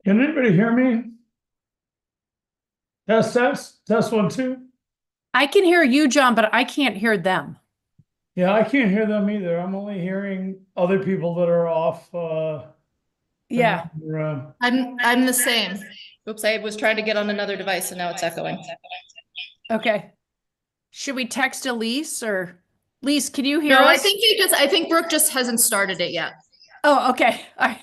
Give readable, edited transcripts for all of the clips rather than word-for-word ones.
Can anybody hear me? Test 1, 2. I can hear you, John, but I can't hear them. Yeah, I can't hear them either. I'm only hearing other people that are off, Yeah. I'm the same. Oops, I was trying to get on another device and now it's echoing. Okay. Should we text Elise or Elise, can you hear No, us? I think Brooke just hasn't started it yet. Oh, okay. All right.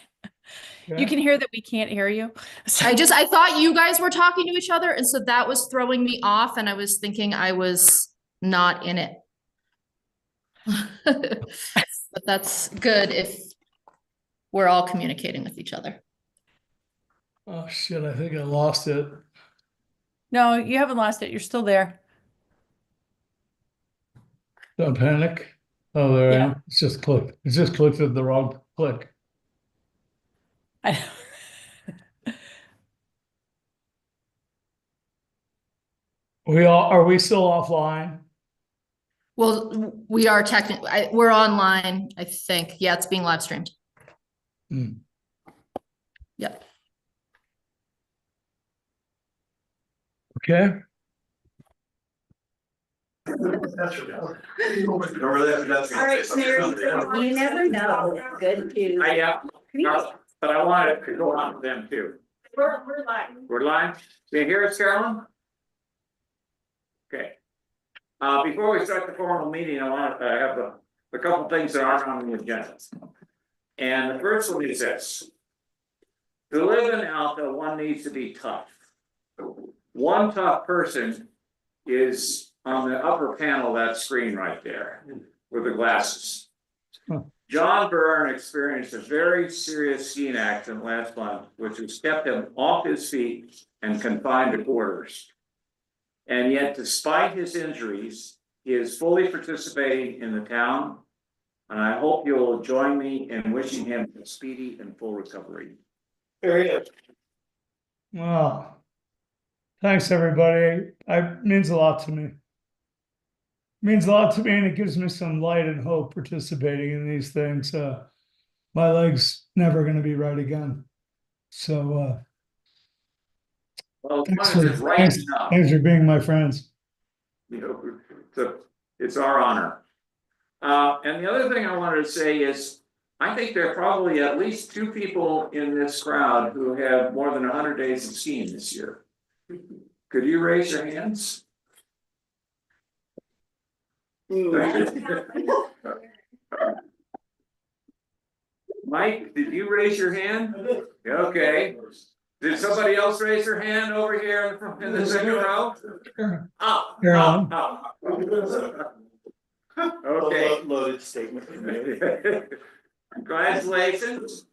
You Okay. can hear that we can't hear you. So- I thought you guys were talking to each other, and so that was throwing me off, and I was thinking I was not in it. But that's good if we're all communicating with each other. Oh shit, I think I lost it. No, you haven't lost it. You're still there. Don't panic. Oh, there I Yeah. am. It's just clicked. It's just clicked at the wrong click. I- Are we still offline? Well, we are technically, we're online, I think. Yeah, it's being live streamed. Hmm. Yep. Okay. All right, Mary, you never know. Good to. But I wanted to go on with them too. We're live. We're live. Can you hear us, Carolyn? Okay. Before we start the formal meeting, I want to have a couple things that aren't on the agenda. And the first one is this. To live in Alta, one needs to be tough. One tough person is on the upper panel of that screen right there with the glasses. John Byrne experienced a very serious skiing accident last month, which has kept him off his feet and confined to quarters. And yet, despite his injuries, he is fully participating in the town. And I hope you'll join me in wishing him a speedy and full recovery. Well, thanks everybody. It means a lot to me. Means a lot to me, and it gives me some light and hope participating in these things. My leg's never going to be right again. So Well, thanks it's right now. thanks for being my friends. You know, so it's our honor. And the other thing I wanted to say is, I think there are probably at least 2 people in this crowd who have more than 100 days of skiing this year. Could you raise your hands? Mike, did you raise your hand? Okay. Did somebody else raise their hand over here in the second row? Oh, Carolyn. Okay. Loaded statement. Congratulations.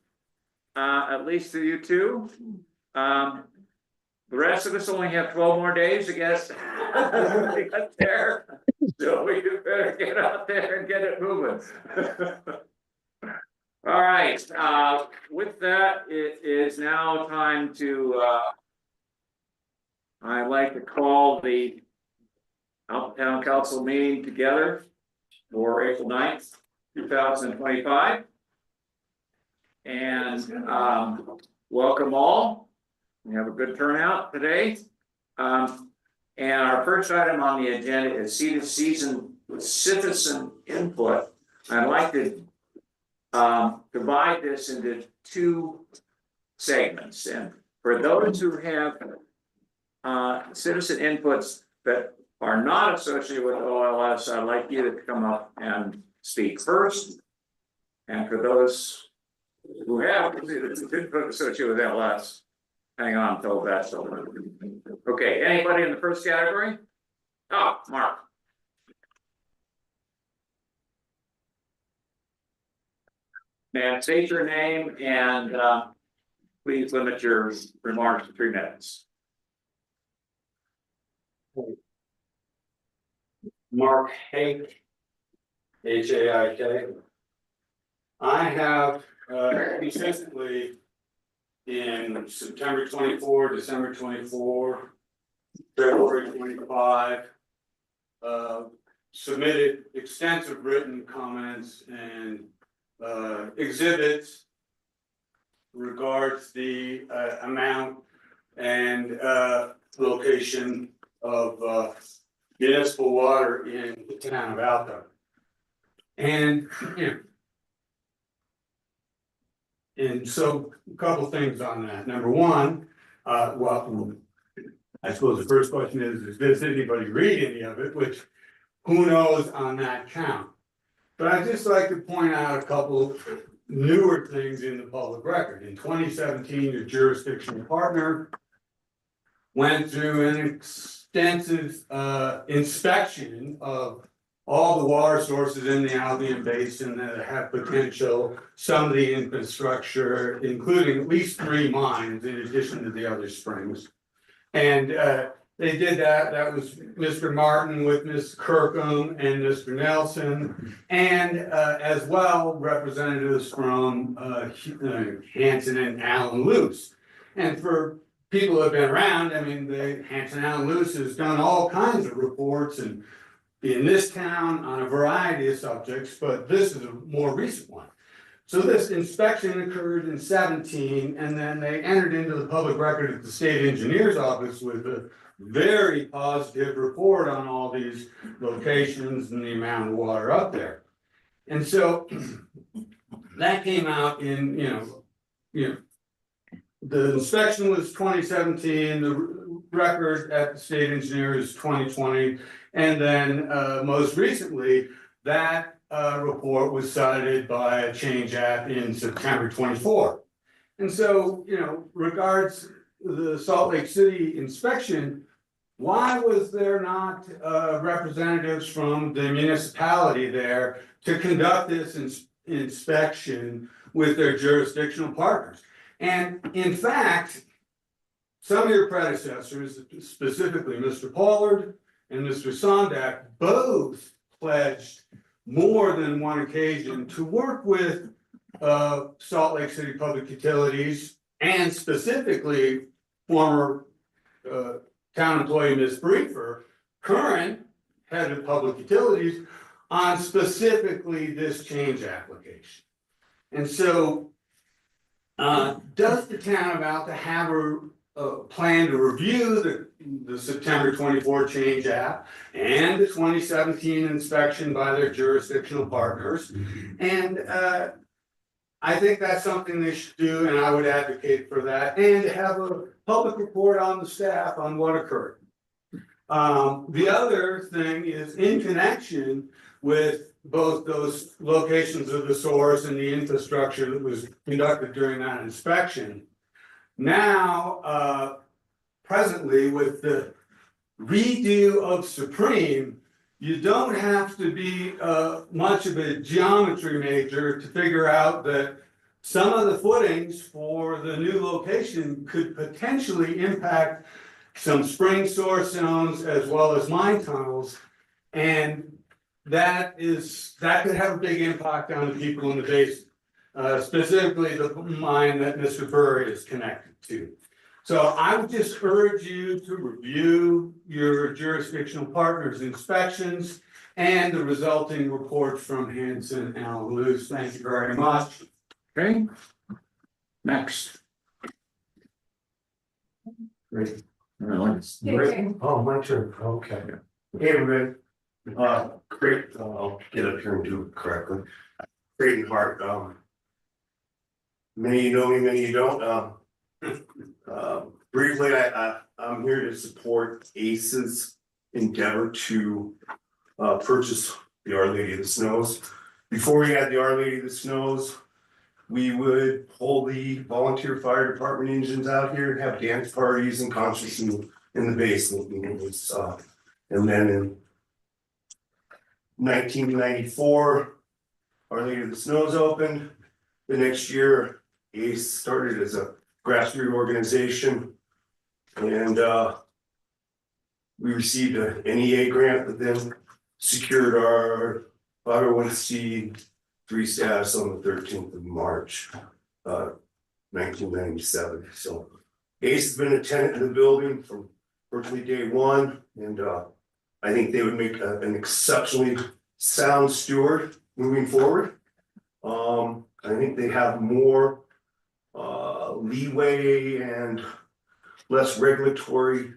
At least to you two. The rest of us only have 12 more days, I guess. We got there. So we better get out there and get it moving. All right, with that, it is now time to, I'd like to call the Alta Town Council meeting together for April 9th, 2025. And welcome all. We have a good turnout today. And our first item on the agenda is citizen input. I'd like to divide this into 2 segments. And for those who have citizen inputs that are not associated with OLS, I'd like you to come up and speak first. And for those who have input associated with OLS, hang on until that's over. Okay, anybody in the first category? Oh, Mark. And state your name and please limit your remarks to 3 minutes. Mark Haik, Haik. I have essentially in September 24, December 24, February 25, submitted extensive written comments and exhibits regards the amount and location of municipal water in the town of Alta. And, you know. And so a couple things on that. Number one, well, I suppose the first question is does anybody read any of it, which who knows on that count? But I'd just like to point out a couple newer things in the public record. In 2017, the jurisdictional partner went through an extensive inspection of all the water sources in the Albion Basin that have potential, some of the infrastructure, including at least 3 mines in addition to the other springs. And they did that. That was Mr. Martin with Ms. Kirkham and Mr. Nelson, and as well representatives from Hanson and Allen Luce. And for people who have been around, I mean, the Hanson Allen Luce has done all kinds of reports and in this town on a variety of subjects, but this is a more recent one. So this inspection occurred in 17, and then they entered into the public record at the state engineer's office with a very positive report on all these locations and the amount of water up there. And so that came out in, the inspection was 2017, the record at the state engineer is 2020. And then most recently, that report was cited by a change app in September 24. And so, regards the Salt Lake City inspection, why was there not representatives from the municipality there to conduct this inspection with their jurisdictional partners? And in fact, some of your predecessors, specifically Mr. Pollard and Mr. Sondak, both pledged more than one occasion to work with Salt Lake City Public Utilities and specifically former town employee Ms. Briefer, current head of public utilities, on specifically this change application. And so does the town of Alta have a plan to review the September 24 change app and the 2017 inspection by their jurisdictional partners? And I think that's something they should do, and I would advocate for that, and have a public report on the staff on what occurred. The other thing is in connection with both those locations of the source and the infrastructure that was conducted during that inspection. Now, presently with the redo of Supreme, you don't have to be much of a geometry major to figure out that some of the footings for the new location could potentially impact some spring source zones as well as mine tunnels. And that could have a big impact on the people in the basin, specifically the mine that Mr. Burry is connected to. So I would just urge you to review your jurisdictional partners' inspections and the resulting reports from Hanson and Allen Luce. Thank you very much. Okay. Next. Great. Really? Oh, my turn, okay. Hey, everybody. Great, I'll get up here and do it correctly. Creighton Hart, many you know me, many you don't, briefly, I'm here to support ACE's endeavor to purchase the Our Lady of the Snows. Before we had the Our Lady of the Snows, we would pull the volunteer fire department engines out here and have dance parties and concerts in the basement. And then in 1994, Our Lady of the Snows opened. The next year, ACE started as a grassroots organization, and we received an NEA grant that then secured our 501c3 status on the 13th of March, 1997. So ACE has been a tenant in the building from virtually day one, and I think they would make an exceptionally sound steward moving forward. I think they have more leeway and less regulatory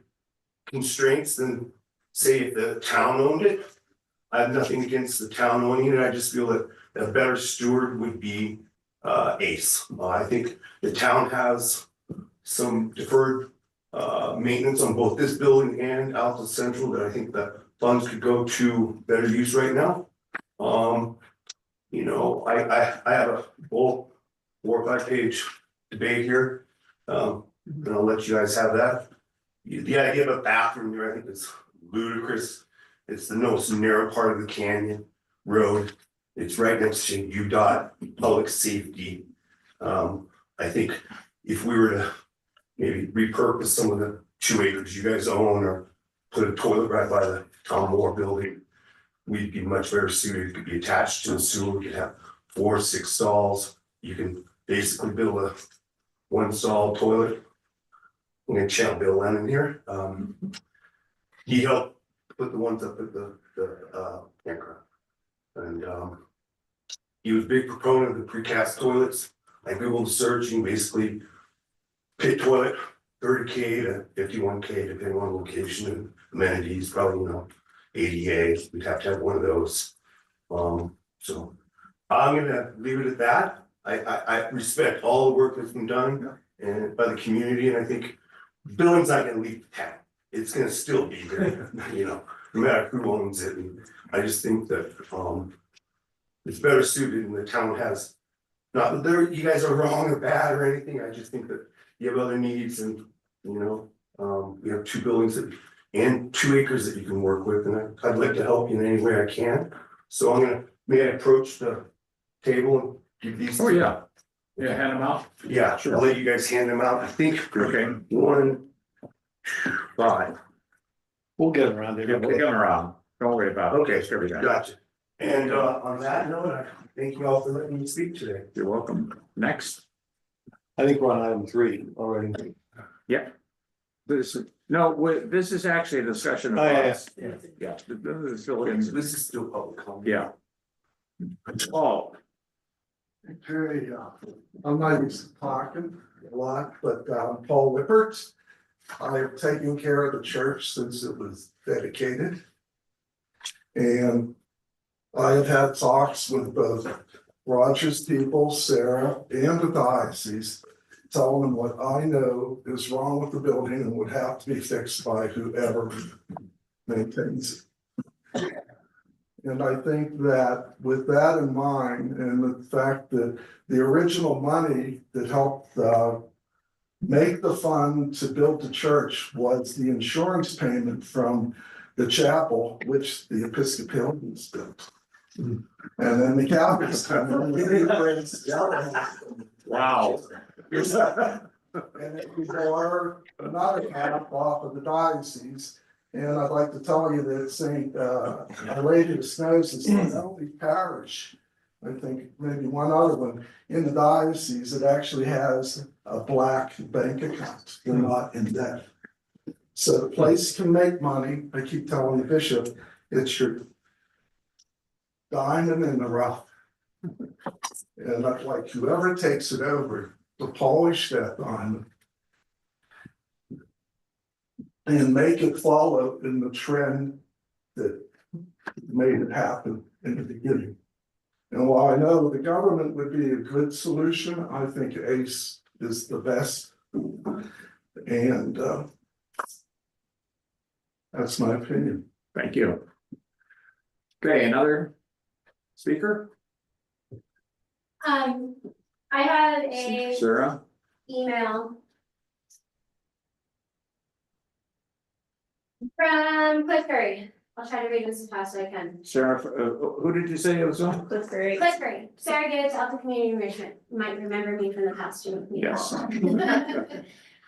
constraints than, say, if the town owned it. I have nothing against the town owning it, I just feel that a better steward would be Ace. I think the town has some deferred maintenance on both this building and Alpha Central that I think the funds could go to better use right now. You know, I have a full 4 or 5 page debate here. And I'll let you guys have that. The idea of a bathroom there, I think is ludicrous. It's the most narrow part of the canyon road. It's right next to UDOT, public safety. I think if we were to maybe repurpose some of the 2 acres you guys own or put a toilet right by the Tom Moore building, we'd be much better suited. It could be attached to the sewer. We could have 4 or 6 stalls. You can basically build a 1-stall toilet. I'm gonna channel Bill Lennon here. He helped put the ones up at the campground. And he was a big proponent of the precast toilets. I Googled searching, basically pit toilet, 30K to 51K, depending on location and amenities, probably, you know, ADA, we'd have to have one of those. So I'm gonna leave it at that. I respect all the work that's been done and by the community, and I think building's not gonna leave the town. It's gonna still be there, you know, no matter who owns it. And I just think that it's better suited and the town has, not that there, you guys are wrong or bad or anything, I just think that you have other needs and, you know, we have 2 buildings that, and 2 acres that you can work with, and I'd like to help you in any way I can. So I'm gonna, may I approach the table and give these? Oh, yeah. Yeah, hand them out. Yeah, Sure. I'll let you guys hand them out, I think. Okay. 1, 5. We'll get around Yeah, we'll get around. Don't worry about it. Okay, Just everything. gotcha. And on that note, I thank you all for letting me speak today. You're welcome. Next. I think we're on item 3 already. Yeah. This is actually a discussion of. Oh, yeah, us. Yeah. This is still in- This is still public comment. Yeah. Oh, Okay, I'm not used to talking a lot, but Paul Lippert. I've taken care of the church since it was dedicated. And I have had talks with both Rogers people, Sarah, and the diocese, telling them what I know is wrong with the building and would have to be fixed by whoever maintains it. And I think that with that in mind, and the fact that the original money that helped make the fund to build the church was the insurance payment from the chapel, which the Episcopalians built. And then the Catholics come in. wow. And it was another half off of the diocese. And I'd like to tell you that Saint Our Lady of the Snows is the only parish, I think maybe one other one, in the diocese that actually has a black bank account. They're not in debt. So the place can make money. I keep telling the bishop, it's your diamond in the rough. And I'd like whoever takes it over to polish that diamond and make it follow in the trend that made it happen in the beginning. And while I know the government would be a good solution, I think ACE is the best. And that's my opinion. Thank you. Okay, another speaker, I had a Sarah. email from Cliff Curry. I'll try to read this as fast as I can. Sarah, who did you say it was on? Cliff Curry, Sarah Gibbs, Alta Community Enrichment. You might remember me from the past 2 meetings. Yes.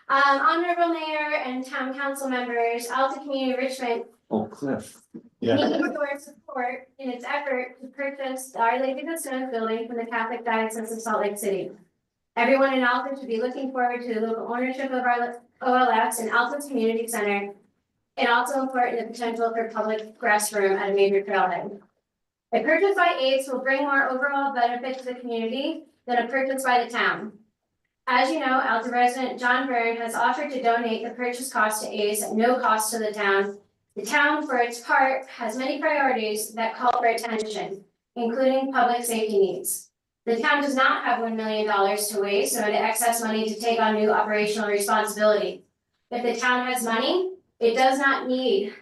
Honorable Mayor and Town Council members, Alta Community Enrichment Oh, Cliff. Yeah. needs your support in its effort to purchase the Our Lady of the Snows building from the Catholic Diocese of Salt Lake City. Everyone in Alta should be looking forward to the local ownership of our OLFs and Alta's Community Center. And also important the potential for public restroom at a major trailhead. A purchase by ACE will bring more overall benefit to the community than a purchase by the town. As you know, Alta resident John Byrne has offered to donate the purchase cost to ACE at no cost to the town. The town, for its part, has many priorities that call for attention, including public safety needs. The town does not have $1 million to waste nor the excess money to take on new operational responsibility. If the town has money, it does not need.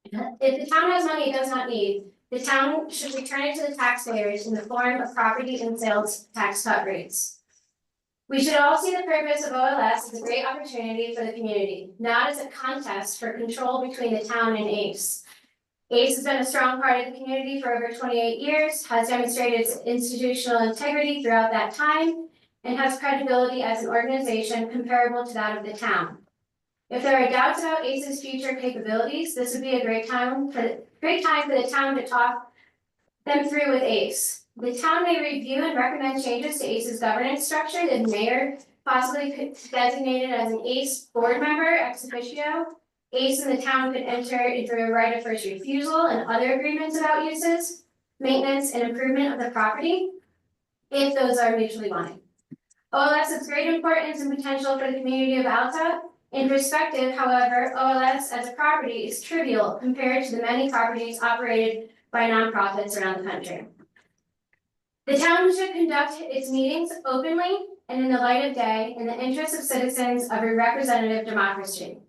If the town has money it does not need, the town should return it to the taxpayers in the form of property and sales tax cut rates. We should all see the purpose of OLS as a great opportunity for the community, not as a contest for control between the town and ACE. ACE has been a strong part of the community for over 28 years, has demonstrated its institutional integrity throughout that time, and has credibility as an organization comparable to that of the town. If there are doubts about ACE's future capabilities, this would be a great time for the town to talk them through with ACE. The town may review and recommend changes to ACE's governance structure. The mayor possibly could designate it as an ACE board member ex officio. ACE and the town could enter into a right of first refusal and other agreements about uses, maintenance, and improvement of the property, if those are mutually wanted. OLS has great importance and potential for the community of Alta. In perspective, however, OLS as a property is trivial compared to the many properties operated by nonprofits around the country. The town should conduct its meetings openly and in the light of day in the interest of citizens of a representative democracy.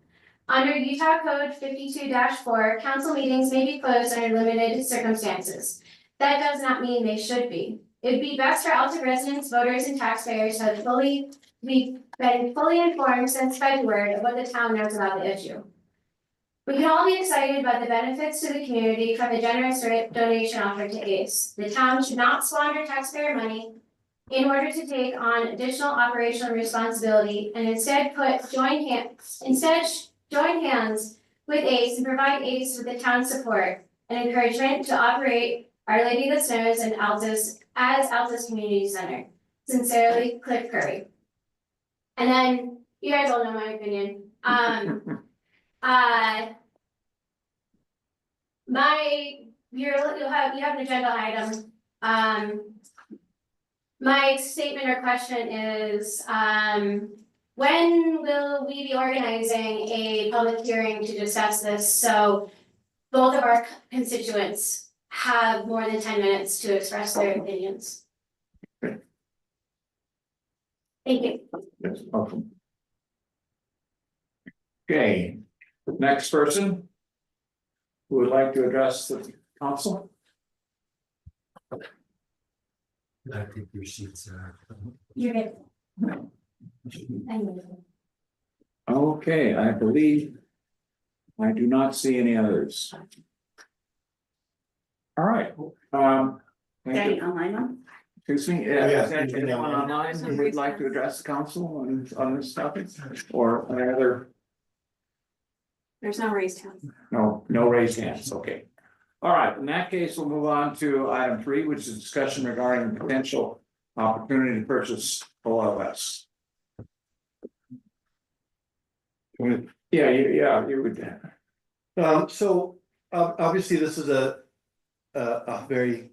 Under Utah Code 52-4, council meetings may be closed under limited circumstances. That does not mean they should be. It would be best for Alta residents, voters, and taxpayers to have been fully informed since February of what the town knows about the issue. We can all be excited about the benefits to the community from the generous donation offered to ACE. The town should not squander taxpayer money in order to take on additional operational responsibility and instead join hands with ACE and provide ACE with the town's support and encouragement to operate Our Lady of the Snows and Alta's community center. Sincerely, Cliff Curry. And then you guys all know my opinion. You have an agenda item. My statement or question is, when will we be organizing a public hearing to discuss this? So both of our constituents have more than 10 minutes to express their opinions. Thank you. Yes, welcome. Okay, next person who would like to address the council. I think your sheets are. You're good. Thank you. Okay, I believe I do not see any others. All right, thank you. Online? Excuse me, is there anyone online who would like to address the council on this topic or any other? There's no raised hands. No raised hands, okay. All right, in that case, we'll move on to item 3, which is discussion regarding the potential opportunity to purchase OLS. Yeah, you would. So obviously, this is a very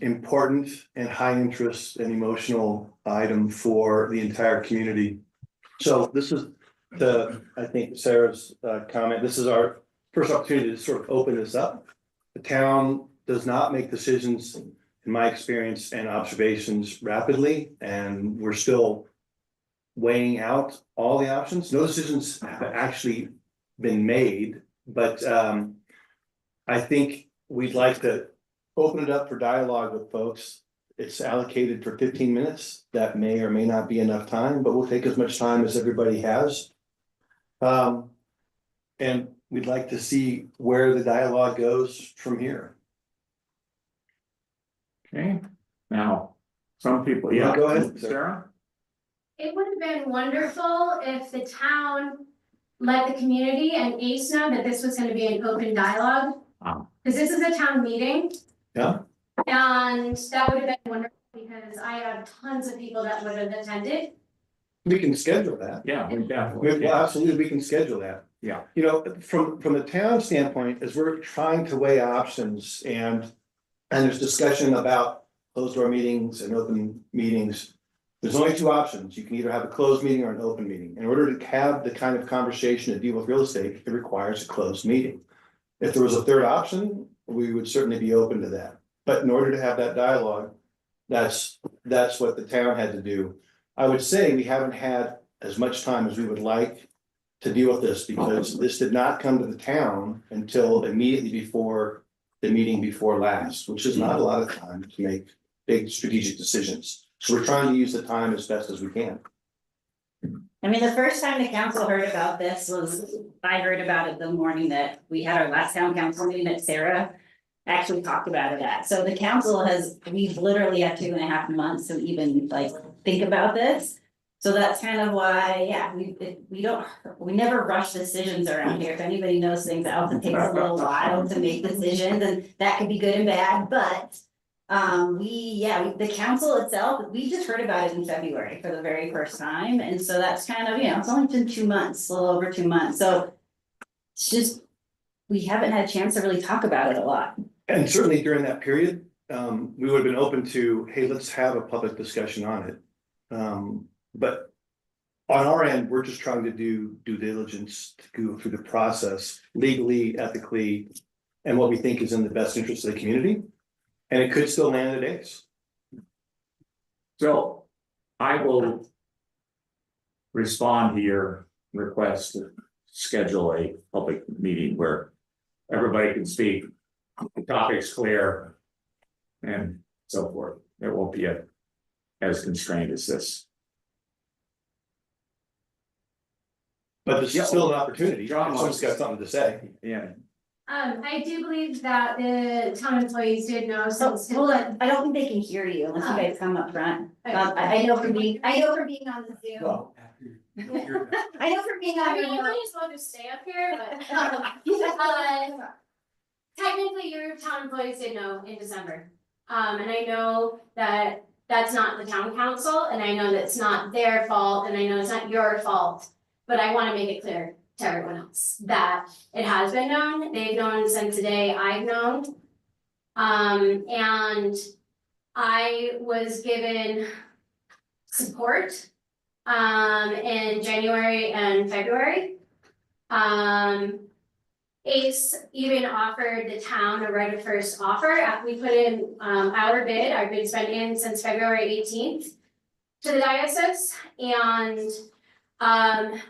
important and high interest and emotional item for the entire community. So this is I think Sarah's comment, this is our first opportunity to sort of open this up. The town does not make decisions, in my experience and observations, rapidly, and we're still weighing out all the options. No decisions have actually been made, but I think we'd like to open it up for dialogue with folks. It's allocated for 15 minutes. That may or may not be enough time, but we'll take as much time as everybody has. And we'd like to see where the dialogue goes from here. Okay, now, some people, yeah, Go ahead, Sarah? It would have been wonderful if the town let the community and ACE know that this was gonna be an open dialogue. Cause this is a town meeting. Yeah. And that would have been wonderful because I have tons of people that would have attended. We can schedule that. Yeah, we definitely. Well, absolutely, we can schedule that. Yeah. You know, from the town standpoint, as we're trying to weigh options and there's discussion about closed door meetings and open meetings. There's only two options. You can either have a closed meeting or an open meeting. In order to have the kind of conversation to deal with real estate, it requires a closed meeting. If there was a third option, we would certainly be open to that. But in order to have that dialogue, that's what the town had to do. I would say we haven't had as much time as we would like to deal with this, because this did not come to the town until immediately before the meeting before last, which is not a lot of time to make big strategic decisions. So we're trying to use the time as best as we can. I mean, the first time the council heard about this was, I heard about it the morning that we had our last town council meeting that Sarah actually talked about it at. So the council we've literally had 2.5 months to even like think about this. So that's kind of why, yeah, we never rush decisions around here. If anybody knows things else, it takes a little while to make decisions, and that could be good and bad, but the council itself, we just heard about it in February for the very first time, and so that's kind of, it's only been 2 months, a little over 2 months, so it's just, we haven't had a chance to really talk about it a lot. And certainly during that period, we would have been open to, hey, let's have a public discussion on it. But on our end, we're just trying to do due diligence to go through the process legally, ethically, and what we think is in the best interest of the community. And it could still land at Ace. So I will respond to your request to schedule a public meeting where everybody can speak, the topic's clear, and so forth. It won't be as constrained as this. But there's still an opportunity. John Someone's got something to say. Yeah. I do believe that the town employees did know So, since. hold on, I don't think they can hear you unless you guys come up front. I know from being on the Zoom. Well, I know from being I on mean, the. you might as well just stay up here, but technically your town employees did know in December. And I know that that's not the town council, and I know that it's not their fault, and I know it's not your fault. But I wanna make it clear to everyone else that it has been known, they've known since the day I've known. And I was given support in January and February. Ace even offered the town a right of first offer after we put in our bid's been in since February 18th to the diocese. And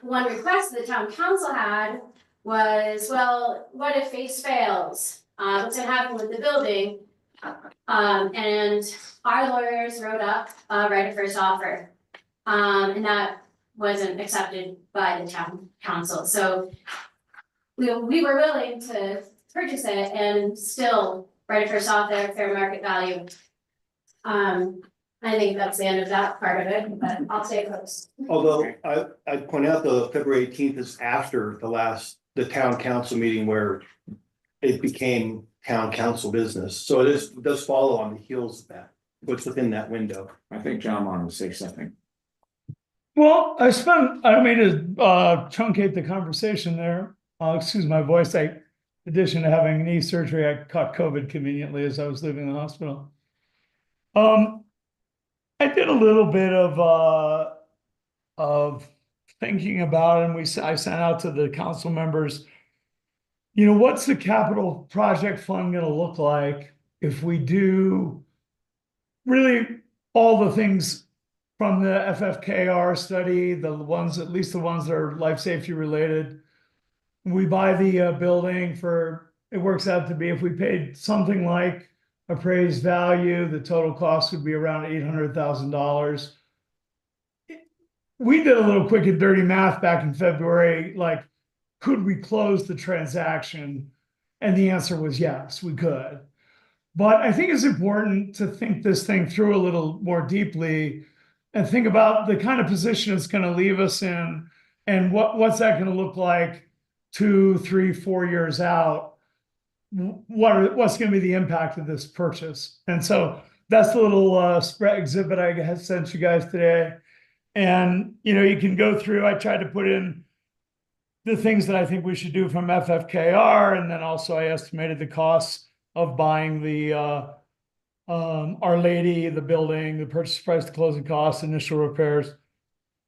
one request the town council had was, well, what if Ace fails? What's gonna happen with the building? And our lawyers wrote up a right of first offer. And that wasn't accepted by the town council, so we were willing to purchase it and still right of first offer, fair market value. I think that's the end of that part of it, but I'll stay close. although I point out the February 18th is after the town council meeting where it became town council business. So it does follow on the heels of that, what's within that window. I think John wanted to say something. Well, I don't mean to truncate the conversation there. Excuse my voice. In addition to having knee surgery, I caught COVID conveniently as I was leaving the hospital. I did a little bit of thinking about it, and I sent out to the council members, what's the capital project fund gonna look like if we do really all the things from the FFKR study, at least the ones that are life safety related. We buy the building it works out to be, if we paid something like appraised value, the total cost would be around $800,000. We did a little quick and dirty math back in February, like, could we close the transaction? And the answer was yes, we could. But I think it's important to think this thing through a little more deeply and think about the kind of position it's going to leave us in, and what's that going to look like 2, 3, 4 years out. What's going to be the impact of this purchase? And so that's the little spread exhibit I had sent you guys today. And you can go through. I tried to put in the things that I think we should do from FFKR, and then also I estimated the costs of buying the Our Lady, the building, the purchase price, the closing costs, initial repairs.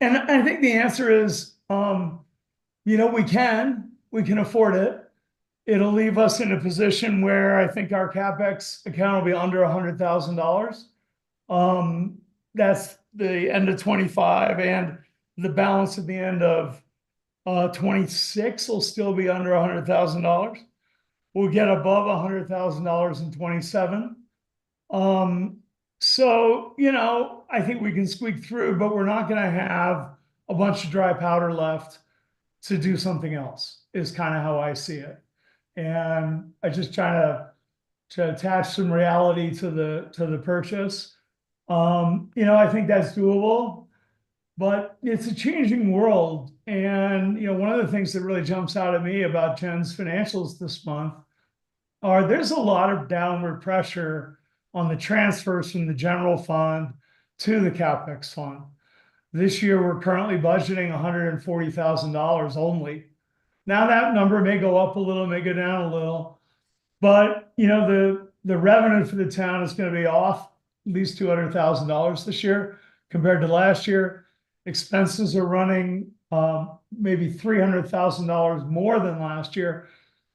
And I think the answer is, we can afford it. It'll leave us in a position where I think our CapEx account will be under $100,000. That's the end of 25, and the balance at the end of 26 will still be under $100,000. We'll get above $100,000 in 27. So, I think we can squeak through, but we're not gonna have a bunch of dry powder left to do something else, is kind of how I see it. And I just try to attach some reality to the purchase. I think that's doable, but it's a changing world. And, one of the things that really jumps out at me about Jen's financials this month there's a lot of downward pressure on the transfers from the general fund to the CapEx fund. This year, we're currently budgeting $140,000 only. Now that number may go up a little, may go down a little, but the revenue for the town is going to be off at least $200,000 this year compared to last year. Expenses are running maybe $300,000 more than last year.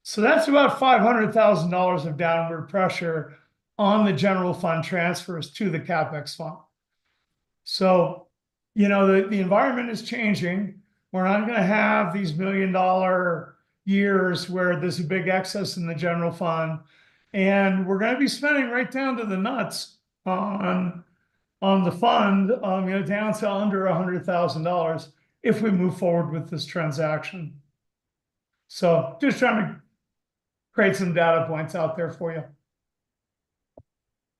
So that's about $500,000 of downward pressure on the general fund transfers to the CapEx fund. So, the environment is changing. We're not going to have these $1 million years where there's a big excess in the general fund. And we're going to be spending right down to the nuts on the fund, down to under $100,000 if we move forward with this transaction. So just trying to create some data points out there for you.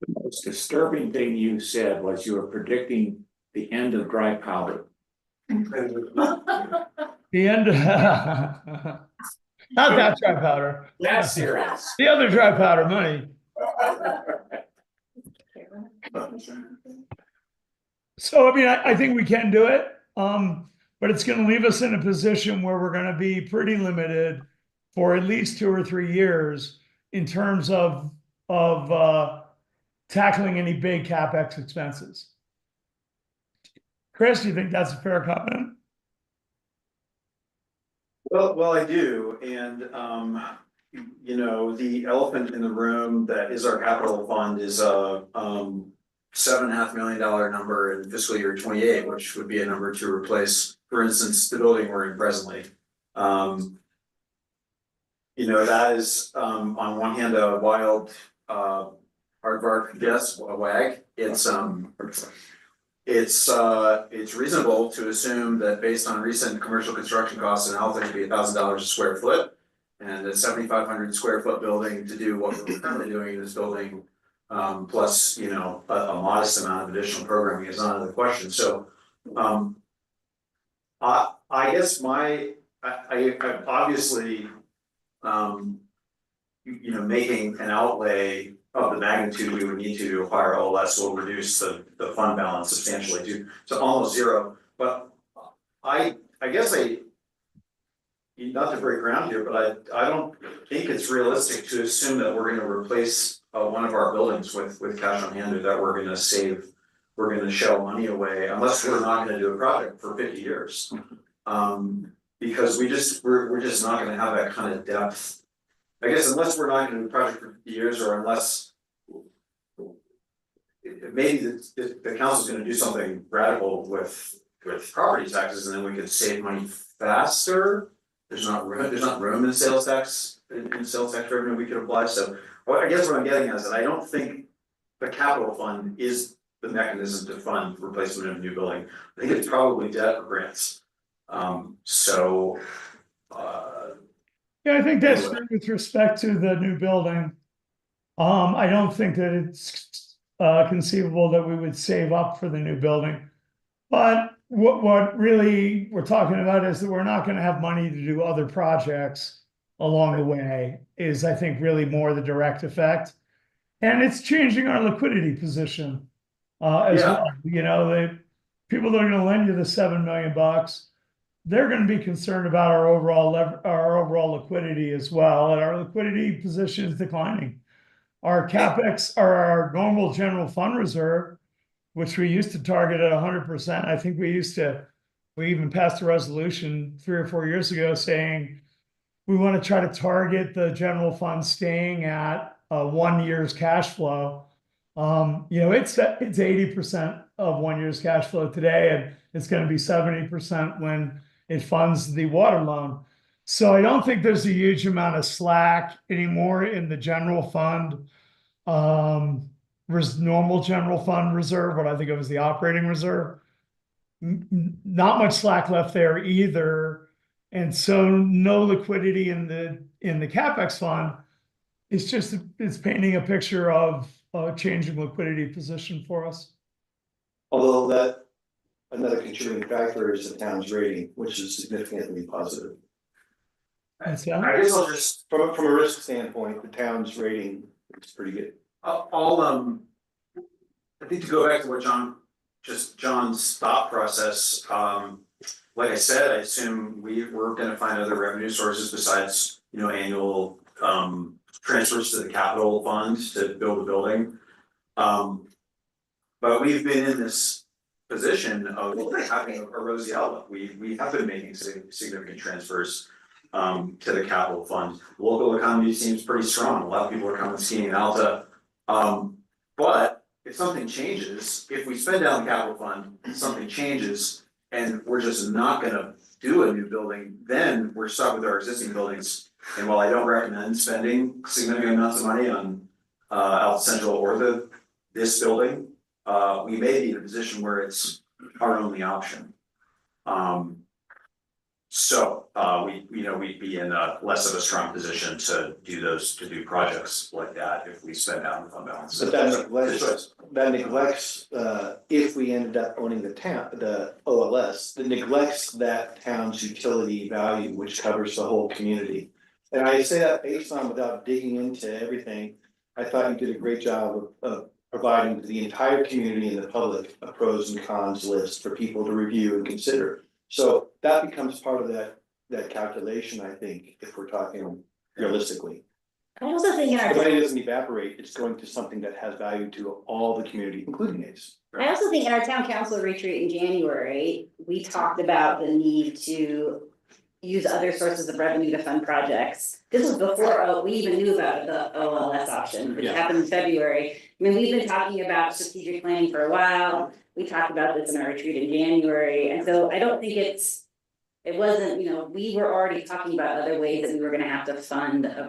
The most disturbing thing you said was you were predicting the end of dry powder. The end, not that dry powder. That's serious. The other dry powder money. So, I think we can do it. But it's going to leave us in a position where we're going to be pretty limited for at least 2 or 3 years in terms of tackling any big CapEx expenses. Chris, do you think that's a fair comment? Well, I do, and the elephant in the room that is our capital fund is a $7.5 million number in fiscal year 28, which would be a number to replace, for instance, the building we're in presently. That is on one hand a wild aardvark guess, a wag. It's reasonable to assume that based on recent commercial construction costs in Alton, it'd be $1,000 a square foot. And a 7,500 square foot building to do what we're currently doing in this building, plus, a modest amount of additional programming is not out of the question. So, I guess I obviously, making an outlay of the magnitude we would need to acquire OLS will reduce the fund balance substantially to almost zero. But I guess not to break ground here, but I don't think it's realistic to assume that we're going to replace one of our buildings with cash on hand, or that we're going to shell money away, unless we're not going to do a project for 50 years. Because we're just not going to have that kind of depth. I guess unless we're not going to do a project for 50 years, or unless maybe the council's going to do something radical with property taxes, and then we could save money faster. There's not room in sales tax revenue we could apply. So I guess what I'm getting at is that I don't think the capital fund is the mechanism to fund replacement of a new building. I think it's probably debt or grants. Yeah, I think that's true with respect to the new building. I don't think that it's conceivable that we would save up for the new building. But what really we're talking about is that we're not going to have money to do other projects along the way, is I think really more the direct effect. And it's changing our liquidity position as well. The people that are going to lend you the $7 million, they're going to be concerned about our overall liquidity as well. And our liquidity position is declining. our CapEx or our normal general fund reserve, which we used to target at 100%. I think we even passed a resolution 3 or 4 years ago saying we want to try to target the general fund staying at 1 year's cash flow. It's 80% of 1 year's cash flow today, and it's going to be 70% when it funds the water loan. So I don't think there's a huge amount of slack anymore in the general fund, normal general fund reserve, what I think of as the operating reserve. Not much slack left there either. And so no liquidity in the CapEx fund. It's painting a picture of a changing liquidity position for us. Although that, another contributing factor is the town's rating, which is significantly positive. I guess I'll just, From a risk standpoint, the town's rating is pretty good. I think to go back to what John's thought process, like I said, I assume we're gonna find other revenue sources besides, annual, transfers to the capital fund to build a building. But we've been in this position of having a rosy outlook. We have been making significant transfers to the capital fund. Local economy seems pretty strong. A lot of people are coming skiing in Alta. But if something changes, if we spend down the capital fund, something changes, and we're just not gonna do a new building, then we're stuck with our existing buildings. And while I don't recommend spending significant amounts of money on Alta Central or this building, we may be in a position where it's our only option. So we'd be in a less of a strong position to do projects like that if we spend down the fund balance. But that neglects, if we ended up owning the OLS, that neglects that town's utility value, which covers the whole community. And I say that based on, without digging into everything, I thought you did a great job of providing to the entire community and the public a pros and cons list for people to review and consider. So that becomes part of that calculation, I think, if we're talking realistically. I also think in our. The money doesn't evaporate, it's going to something that has value to all the community, including ACE. I also think in our town council retreat in January, we talked about the need to use other sources of revenue to fund projects. This was before we even knew about the OLS option, which happened in February. I mean, we've been talking about strategic planning for a while. We talked about this in our retreat in January, and so I don't think it wasn't, we were already talking about other ways that we were gonna have to fund a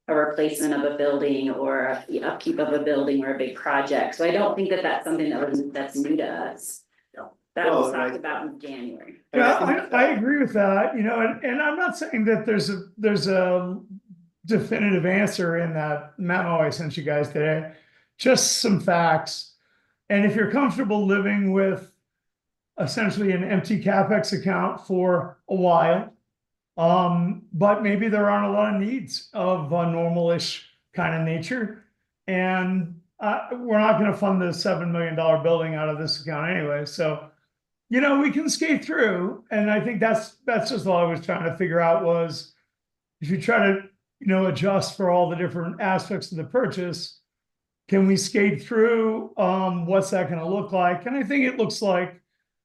replacement of a building or the upkeep of a building or a big project. So I don't think that that's something that's new to us. That was talked about in January. Yeah, I agree with that, and I'm not saying that there's a definitive answer in that memo I sent you guys today. Just some facts. And if you're comfortable living with essentially an empty CapEx account for a while, but maybe there aren't a lot of needs of a normal-ish kind of nature, and we're not going to fund the $7 million building out of this account anyway. So, we can skate through, and I think that's just all I was trying to figure out was if you try to, adjust for all the different aspects of the purchase, can we skate through? What's that going to look like? And I think it looks like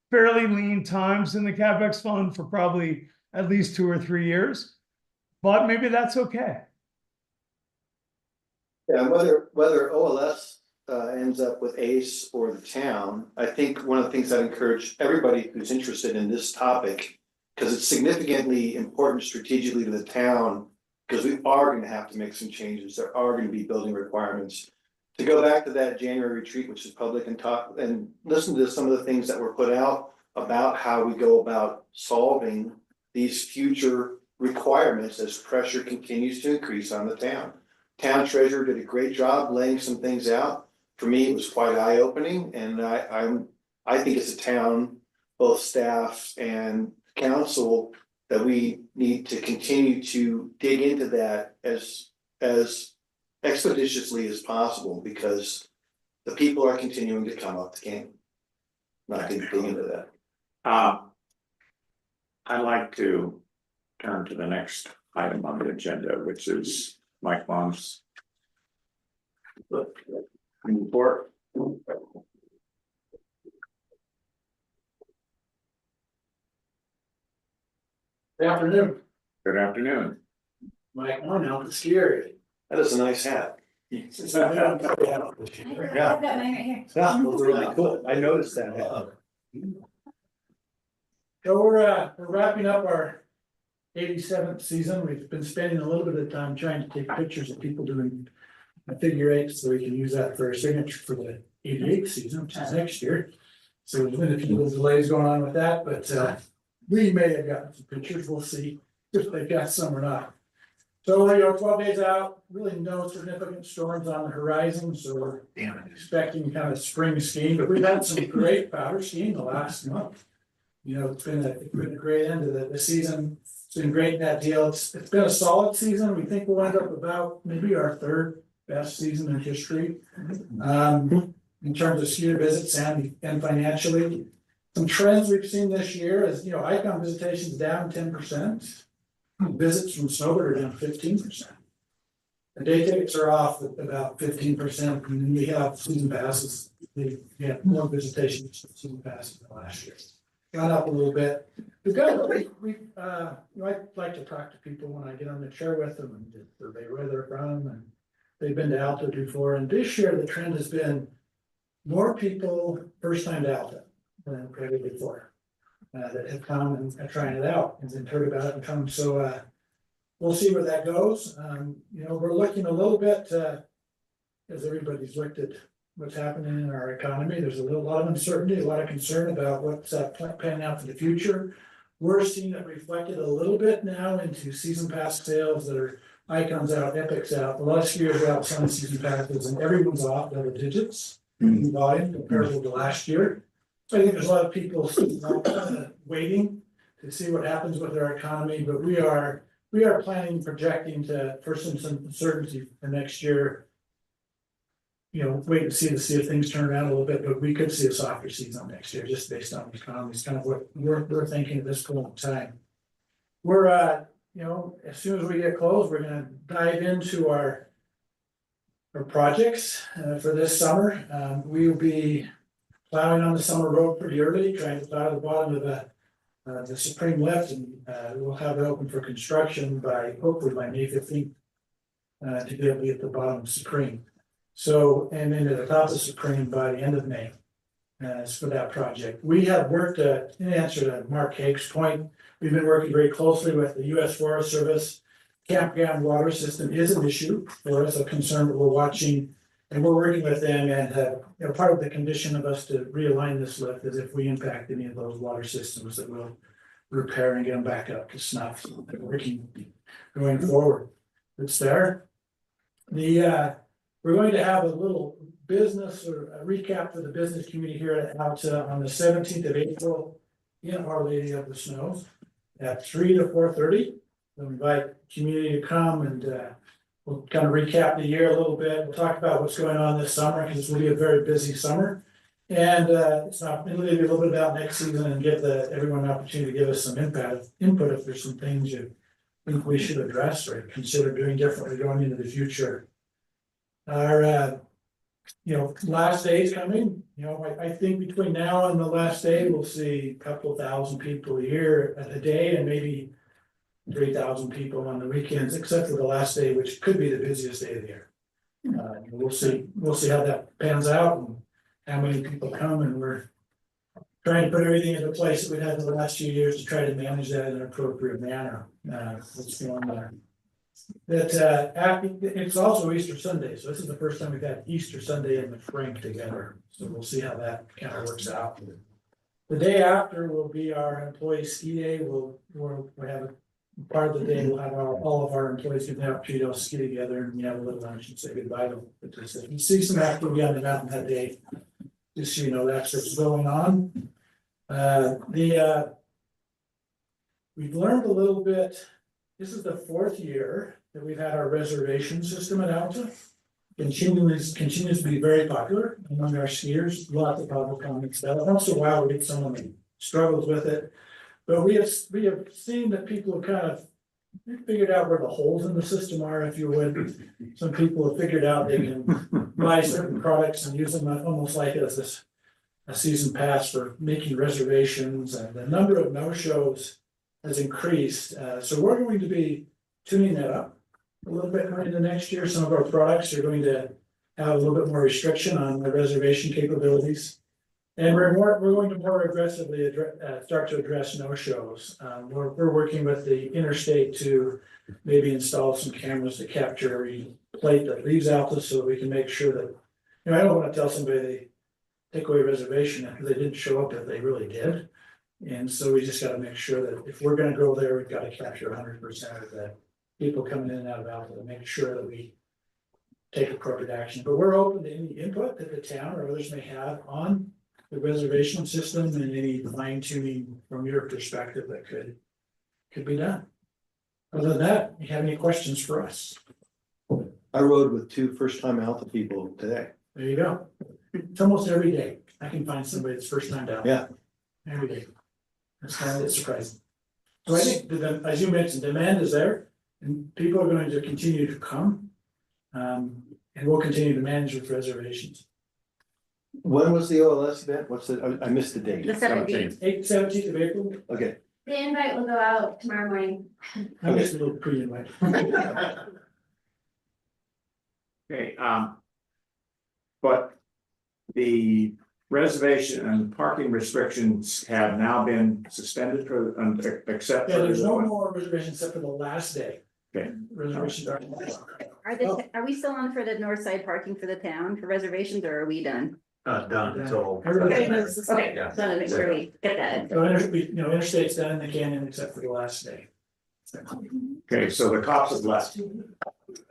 fairly lean times in the CapEx fund for probably at least 2 or 3 years, but maybe that's okay. Yeah, whether OLS ends up with ACE or the town, I think one of the things I'd encourage everybody who's interested in this topic, because it's significantly important strategically to the town, because we are going to have to make some changes. There are going to be building requirements. To go back to that January retreat, which is public, and talk and listen to some of the things that were put out about how we go about solving these future requirements as pressure continues to increase on the town. Town treasurer did a great job laying some things out. For me, it was quite eye-opening, and I think as a town, both staff and council, that we need to continue to dig into that as expeditiously as possible, because the people are continuing to come up the game. Not to dig into that. I'd like to turn to the next item on the agenda, which is Mike Long's Report. Good afternoon, Good afternoon. Mike Ornell, the scary. That is a nice hat. Yeah. I've got mine right here. Yeah, those are really cool. I noticed that hat. So we're wrapping up our 87th season. We've been spending a little bit of time trying to take pictures of people doing figure eights, so we can use that for our signature for the 88th season, which is next year. So there's been a few little delays going on with that, but we may have gotten some pictures. We'll see if they've got some or not. So we're 12 days out, really no significant storms on the horizon, so we're expecting kind of spring skiing, but we've had some great powder skiing the last month. You know, it's been a great end of the season. It's been great in that deal. It's been a solid season. We think we'll end up about maybe our third best season in history. In terms of skier visits and financially. Some trends we've seen this year is, you know, icon visitations down 10%. Visits from snowbird are down 15%. The day tickets are off at about 15%, and then we have season passes. We have more visitations than season passes than last year. Gone up a little bit. We've got, you know, I like to talk to people when I get on the chair with them and survey where they're from, and they've been to Alta before, and this year the trend has been more people first time to Alta than ever before. That have come and are trying it out and then heard about it and come, so we'll see where that goes. You know, we're looking a little bit, as everybody's looked at what's happening in our economy, there's a lot of uncertainty, a lot of concern about what's panning out for the future. We're seeing it reflected a little bit now into season pass sales that are icons out, epics out, a lot of skiers are out selling season passes, and everyone's off double digits in volume comparable to last year. So I think there's a lot of people waiting to see what happens with our economy, but we are planning, projecting for some certainty for next year. You know, wait and see if things turn around a little bit, but we could see a softer season next year, just based on the economy. It's kind of what we're thinking at this point in time. We're you know, as soon as we get closed, we're gonna dive into our projects for this summer. We'll be plowing on the summer road pretty early, trying to plow the bottom of the Supreme lift, and we'll have it open for construction hopefully by May 15th. To be able to get the bottom of Supreme. So, and then at the top of Supreme by the end of May. For that project. We have worked in answer to Mark Hague's point, we've been working very closely with the US Forest Service. Campground water system is an issue for us, a concern that we're watching. And we're working with them, and you know, part of the condition of us to realign this lift is if we impact any of those water systems that we'll repair and get them back up to snuff. So they're working going forward. It's there. We're going to have a little business or a recap for the business community here at Alta on the 17th of April in Our Lady of the Snows at 3 to 4:30. We'll invite community to come, and we'll kind of recap the year a little bit. We'll talk about what's going on this summer, because this will be a very busy summer. And it'll be a little bit about next season and give everyone an opportunity to give us some input if there's some things you think we should address or consider doing differently going into the future. Our you know, last day is coming. You know, I think between now and the last day, we'll see a couple thousand people a year at a day, and maybe 3,000 people on the weekends, except for the last day, which could be the busiest day of the year. We'll see how that pans out and how many people come, and we're trying to put everything into place that we've had in the last few years to try to manage that in an appropriate manner. What's going on there? It's also Easter Sunday, so this is the first time we've had Easter Sunday and the Frank together. So we'll see how that kind of works out. The day after will be our employee ski day. We'll have a part of the day. We'll have all of our employees get the opportunity to ski together, and we have a little lunch and say goodbye to them. You see some activity on the mountain that day. Just so you know, that's what's going on. We've learned a little bit. This is the 4th year that we've had our reservation system at Alta. Continues to be very popular among our skiers. Lots of public comments about it. Once in a while we get someone that struggles with it. But we have seen that people have kind of figured out where the holes in the system are, if you would. Some people have figured out they can buy certain products and use them almost like as this. A season pass for making reservations, and the number of no-shows has increased, so we're going to be tuning that up. A little bit into next year, some of our products are going to have a little bit more restriction on the reservation capabilities. And we're going to more aggressively start to address no-shows. We're working with the interstate to maybe install some cameras to capture every plate that leaves Altus, so we can make sure that, I don't wanna tell somebody they take away reservation because they didn't show up if they really did. And so we just gotta make sure that if we're gonna go there, we've gotta capture 100% of the people coming in and out of Altus and make sure that we take appropriate action. But we're open to any input that the town or others may have on the reservation system and any fine tuning from your perspective that could be done. Other than that, you have any questions for us? I rode with 2 first-time Alpha people today. There you go. It's almost every day. I can find somebody that's first time down. Yeah. Every day. That's kind of surprising. So I think, as you mentioned, demand is there and people are going to continue to come. And we'll continue to manage with reservations. When was the OLS event? What's the, I missed the date. The 17th. 17th of April. Okay, The invite will go out tomorrow morning. I missed a little pre-invite. Okay, but the reservation and parking restrictions have now been suspended except Yeah, for. there's no more reservations except for the last day. Okay. Reservations are. Are we still on for the north side parking for the town for reservations, or are we done? Done until. Everybody- Okay, so to make sure we get that. So interstate's done in the canyon except for the last day. Okay, so the cops have left.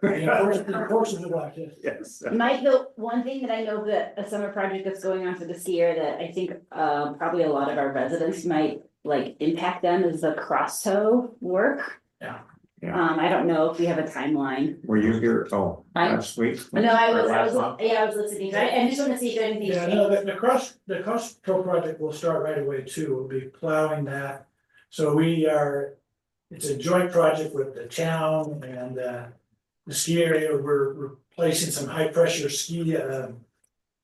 Unfortunately, like this. Yes. Mike, the one thing that I know that a summer project that's going on for this year that I think probably a lot of our residents might like impact them is the cross tow work. Yeah. Yeah. I don't know if we have a timeline. Were you here? Oh, I- last week? No, I Or was, last month? I was listening, right? I just want to see if anything's Yeah, changed. no, the cross tow project will start right away too. We'll be plowing that. So it's a joint project with the town and the ski area. We're replacing some high pressure ski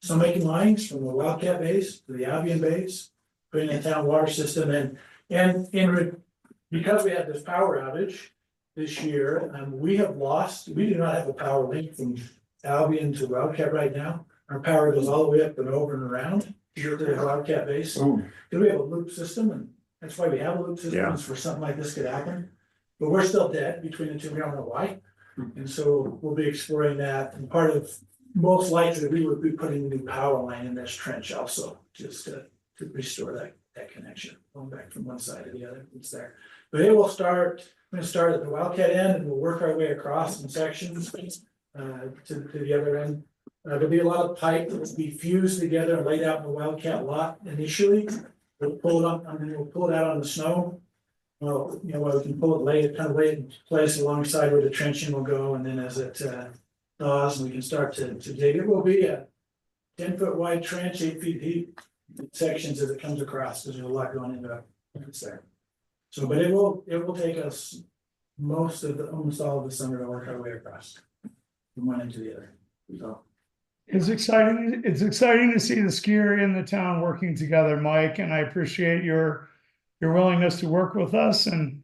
snowmaking lines from the Wildcat base to the Albion base, putting in the town water system because we had this power outage this year, we do not have a power link from Albion to Wildcat right now. Our power goes all the way up and over and around here to the Wildcat base. Oh. And we have a loop system, and that's why we have a loop system, is for something like this could happen. But we're still dead between the two, we don't know why. And so we'll be exploring that, and part of, most likely, we would be putting a new power line in this trench also, just to restore that connection, going back from one side to the other, it's there. But it will start, we're gonna start at the Wildcat end and we'll work our way across in sections to the other end. There'll be a lot of pipe that will be fused together and laid out in the Wildcat lot initially. We'll pull it up, and then we'll pull it out on the snow. Well, we can pull it, lay it in place alongside where the trenching will go, and then as it thaws, and we can start to dig. It will be a 10-foot wide trench, 8 feet deep, sections as it comes across, because there's a lot going into it. It's there. So, but it will take us almost all of the summer to work our way across from one end to the other. So. It's exciting to see the ski area and the town working together, Mike, and I appreciate your willingness to work with us. And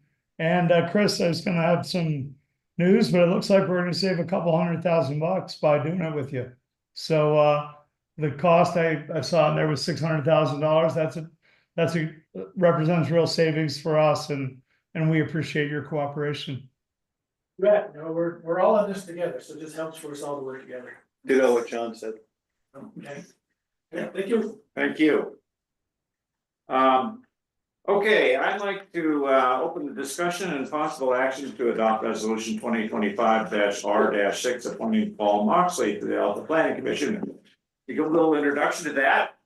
Chris, I was gonna have some news, but it looks like we're gonna save a couple $100,000 by doing it with you. So the cost I saw in there was $600,000. That's represents real savings for us, and we appreciate your cooperation. Yeah, we're all in this together, so it just helps for us all to work together. ditto what John said. Okay. Yeah, thank you. Thank you. Okay, I'd like to open the discussion and possible action to adopt resolution 2025-R-6 appointing Paul Moxley to the Alpha Planning Commission. To give a little introduction to that.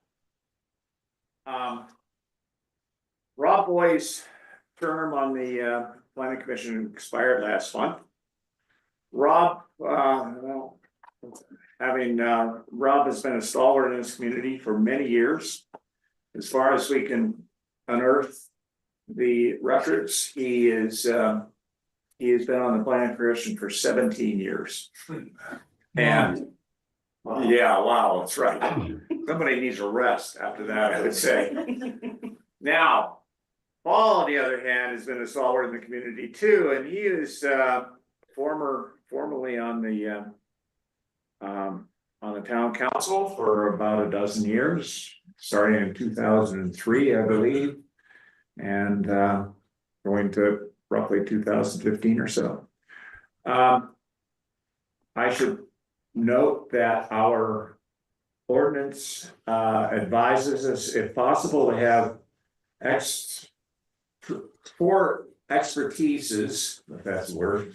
Rob Boyd's term on the Planning Commission expired last month. Rob, Rob has been a stalwart in this community for many years. As far as we can unearth the records, he is he has been on the planning commission for 17 years. And yeah, wow, that's right. Somebody needs a rest after that, I would say. Now, Paul, on the other hand, has been a stalwart in the community too, and he is formerly on the town council for about a dozen years, starting in 2003, I believe, and going to roughly 2015 or so. I should note that our ordinance advises us, if possible, to have four expertises, if that's the word,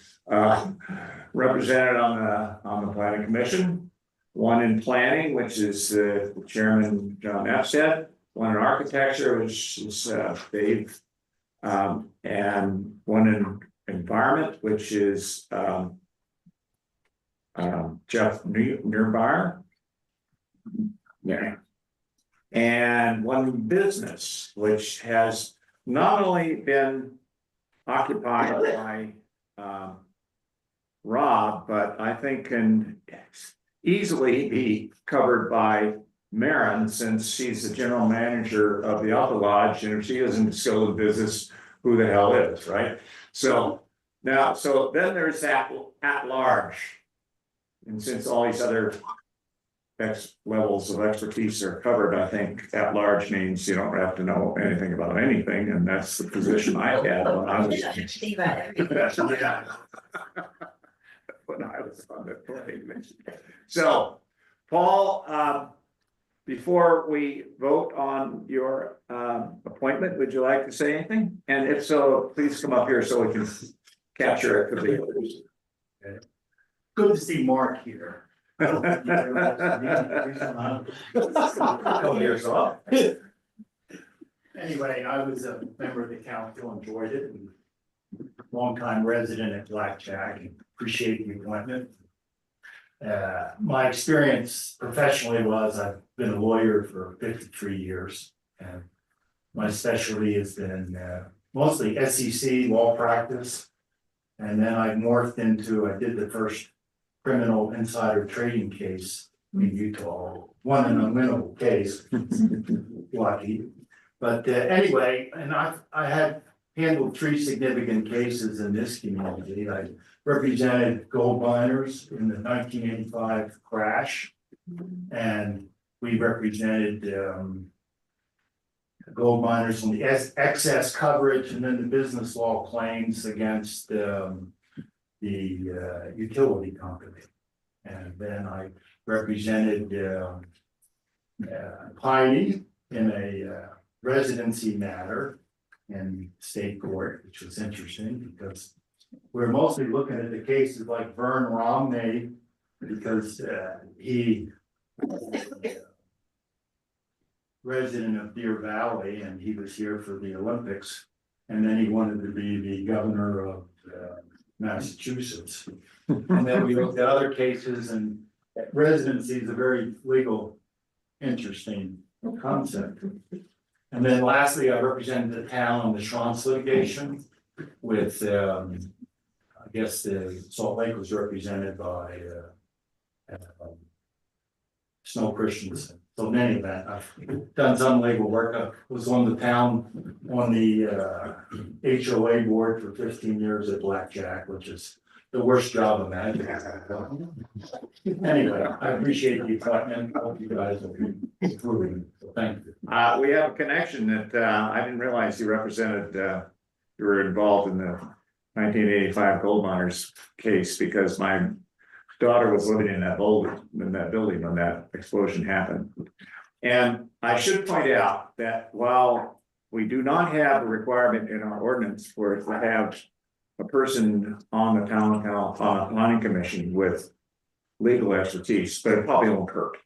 represented on the planning commission. One in planning, which is the chairman, John Epstead, one in architecture, which is Dave, and one in environment, which is Jeff Nearby. Yeah. And one business, which has not only been occupied by Rob, but I think can easily be covered by Maren, since she's the general manager of the Alta Lodge, and if she isn't still in business, who the hell is, right? So now, so then there's that at large. And since all these other levels of expertise are covered, I think at large means you don't have to know anything about anything, and that's the position I had when I was. Yeah. When I was on the planning commission. So, Paul, before we vote on your appointment, would you like to say anything? And if so, please come up here so we can capture it for the others. Good to see Mark here. Anyway, I was a member of the council, enjoyed it, and longtime resident at Blackjack, and appreciate the appointment. My experience professionally was I've been a lawyer for 53 years, and my specialty has been mostly SEC law practice. And then I morphed into, I did the first criminal insider trading case in Utah, won an unwinnable case, lucky. But anyway, and I had handled 3 significant cases in this community. I represented gold miners in the 1985 crash, and we represented gold miners on the excess coverage, and then the business law claims against the utility company. And then I represented Piney in a residency matter in state court, which was interesting because we're mostly looking at the cases like Vern Romney, because he resident of Deer Valley, and he was here for the Olympics, and then he wanted to be the governor of Massachusetts. And then we looked at other cases, and residency is a very legal, interesting concept. And then lastly, I represented the town on the Schranz litigation with, I guess the Salt Lake was represented by Snow Christensen. So in any event, I've done some legal work. I was on the town, on the HOA board for 15 years at Blackjack, which is the worst job imaginable. Anyway, I appreciate the appointment. I hope you guys will be improving. So thank you. We have a connection that I didn't realize you represented, you were involved in the 1985 gold miners case, because my daughter was living in that building when that explosion happened. And I should point out that while we do not have a requirement in our ordinance for it to have a person on the town planning commission with legal expertise, but it probably won't hurt.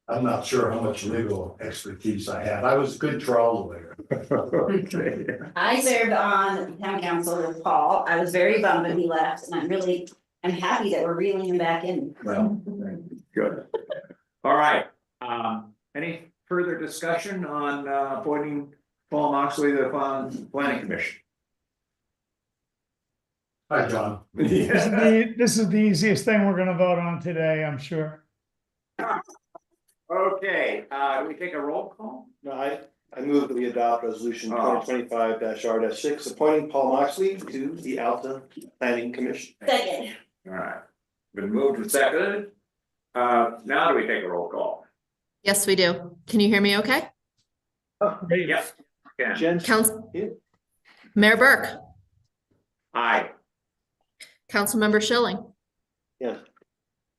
I'm not sure how much legal expertise I have. I was a good trial lawyer. Okay. I served on town council with Paul. I was very bummed when he left, and I'm happy that we're reeling him back in. Well, good. All right. Any further discussion on appointing Paul Moxley to the planning commission? Hi, John. This is the easiest thing we're gonna vote on today, I'm sure. Okay, do we take a roll call? No, I move that we adopt resolution Oh. 2025-R-6, appointing Paul Moxley to the Alta Planning Commission. Second. All right, been moved and seconded. Now do we take a roll call? Yes, we do. Can you hear me okay? Yes. Yeah. Jen? Council, Yeah. Mayor Burke, Aye. Councilmember Schilling, Yes.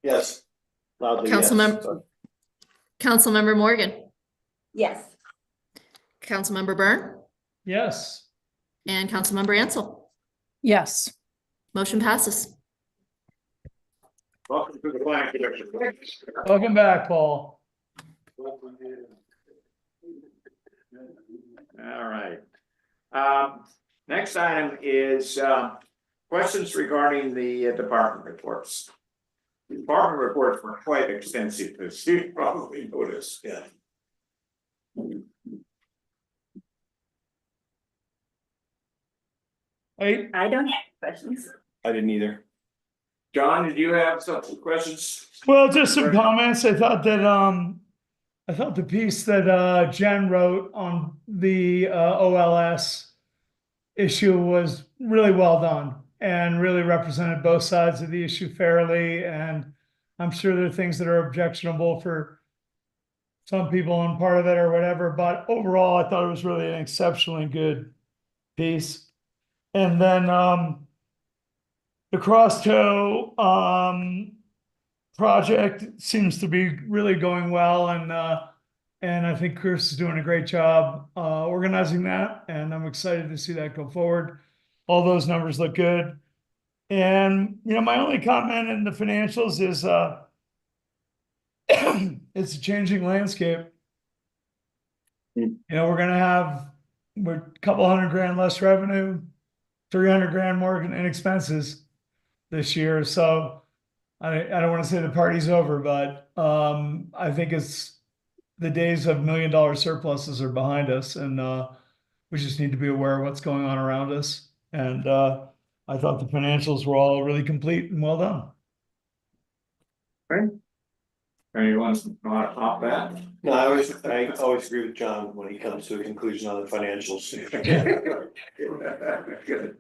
Yes. Loudly, yes. Councilmember Morgan, Yes. Councilmember Byrne, Yes, and Councilmember Ansel. Yes. Motion passes. Welcome to the planning commission. welcome back, Paul. All right. Next item is, questions regarding the department reports. The department reports were quite extensive, as you probably noticed. Yeah. I don't have questions. I didn't either. John, did you have some questions? Well, just some comments. I thought the piece that Jen wrote on the OLS issue was really well done and really represented both sides of the issue fairly. And I'm sure there are things that are objectionable for some people and part of it or whatever, but overall, I thought it was really an exceptionally good piece. And then the Cross-Toe project seems to be really going well, and I think Chris is doing a great job organizing that, and I'm excited to see that go forward. All those numbers look good. And my only comment in the financials is it's a changing landscape. We're gonna have a couple $100,000 less revenue, $300,000 more in expenses this year. So I don't want to say the party's over, but I think it's the days of $1 million surpluses are behind us, and we just need to be aware of what's going on around us. And I thought the financials were all really complete and well done. Anyone want to top that? No, I always agree with John when he comes to a conclusion on the financials. Good.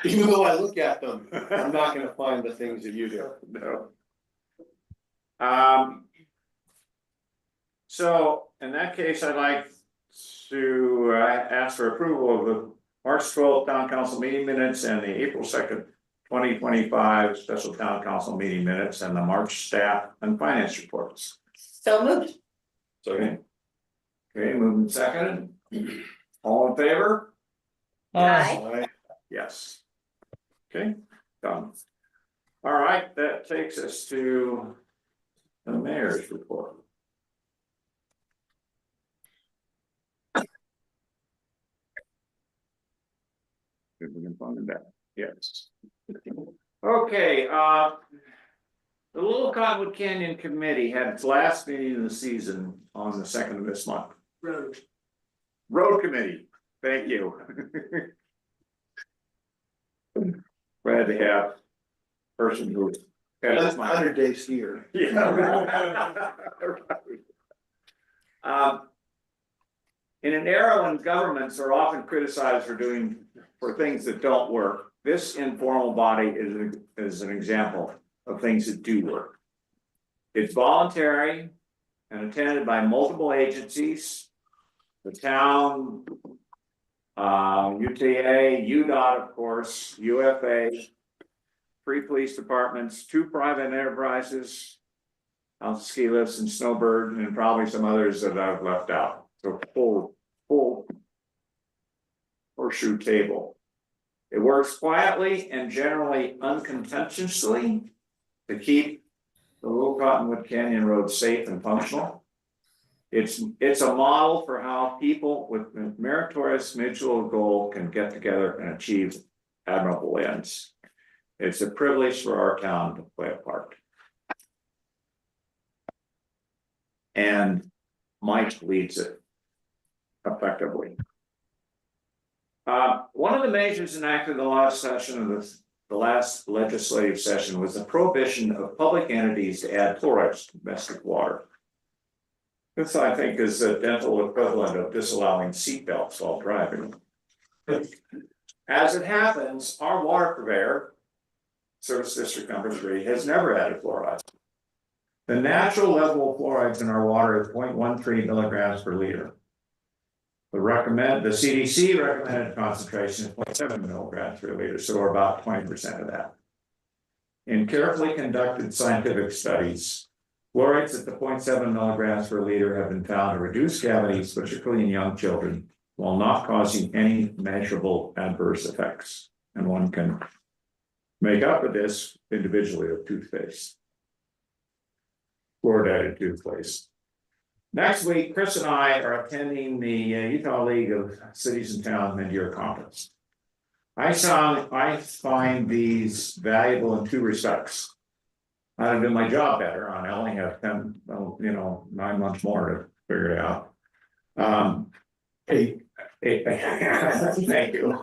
Even though I look at them, I'm not gonna find the things that you do. No. So in that case, I'd like to ask for approval of the March 12th town council meeting minutes and the April 2nd, 2025 special town council meeting minutes and the March staff and finance reports. So moved. Okay. Okay, moving second. All in favor? Aye. Yes. Okay, done. All right, that takes us to the mayor's report. If we can find that, yes. Okay, the Little Cottonwood Canyon Committee had its last meeting of the season on the 2nd of this month. Road Committee, thank you. Glad to have person who. That's my 100-day skier. Yeah. In an era when governments are often criticized for things that don't work, this informal body is an example of things that do work. It's voluntary and attended by multiple agencies, the town, UTA, UDOT, of course, UFA, 3 police departments, 2 private enterprises, ski lifts and Snowbird, and probably some others that I've left out. So full horseshoe table. It works quietly and generally uncontentiously to keep the Little Cottonwood Canyon Road safe and functional. It's a model for how people with meritorious mutual goal can get together and achieve admirable ends. It's a privilege for our town to play a part. And Mike leads it effectively. One of the measures enacted in the last session of the last legislative session was the prohibition of public entities to add fluoride to domestic water. This, I think, is a dental equivalent of disallowing seatbelts while driving. As it happens, our water purveyor, Service District Number 3, has never added fluoride. The natural level of fluorides in our water is 0.13 milligrams per liter. The CDC recommended concentration is 0.7 milligrams per liter, so we're about 20% of that. In carefully conducted scientific studies, fluorides at the 0.7 milligrams per liter have been found to reduce cavities, particularly in young children, while not causing any measurable adverse effects. And one can make up for this individually with toothpaste. Fluoridated toothpaste. Next week, Chris and I are attending the Utah League of Cities and Towns mid-year conference. I find these valuable in two respects. I'd do my job better. I only have 9 months more to figure it out. Eight. Thank you.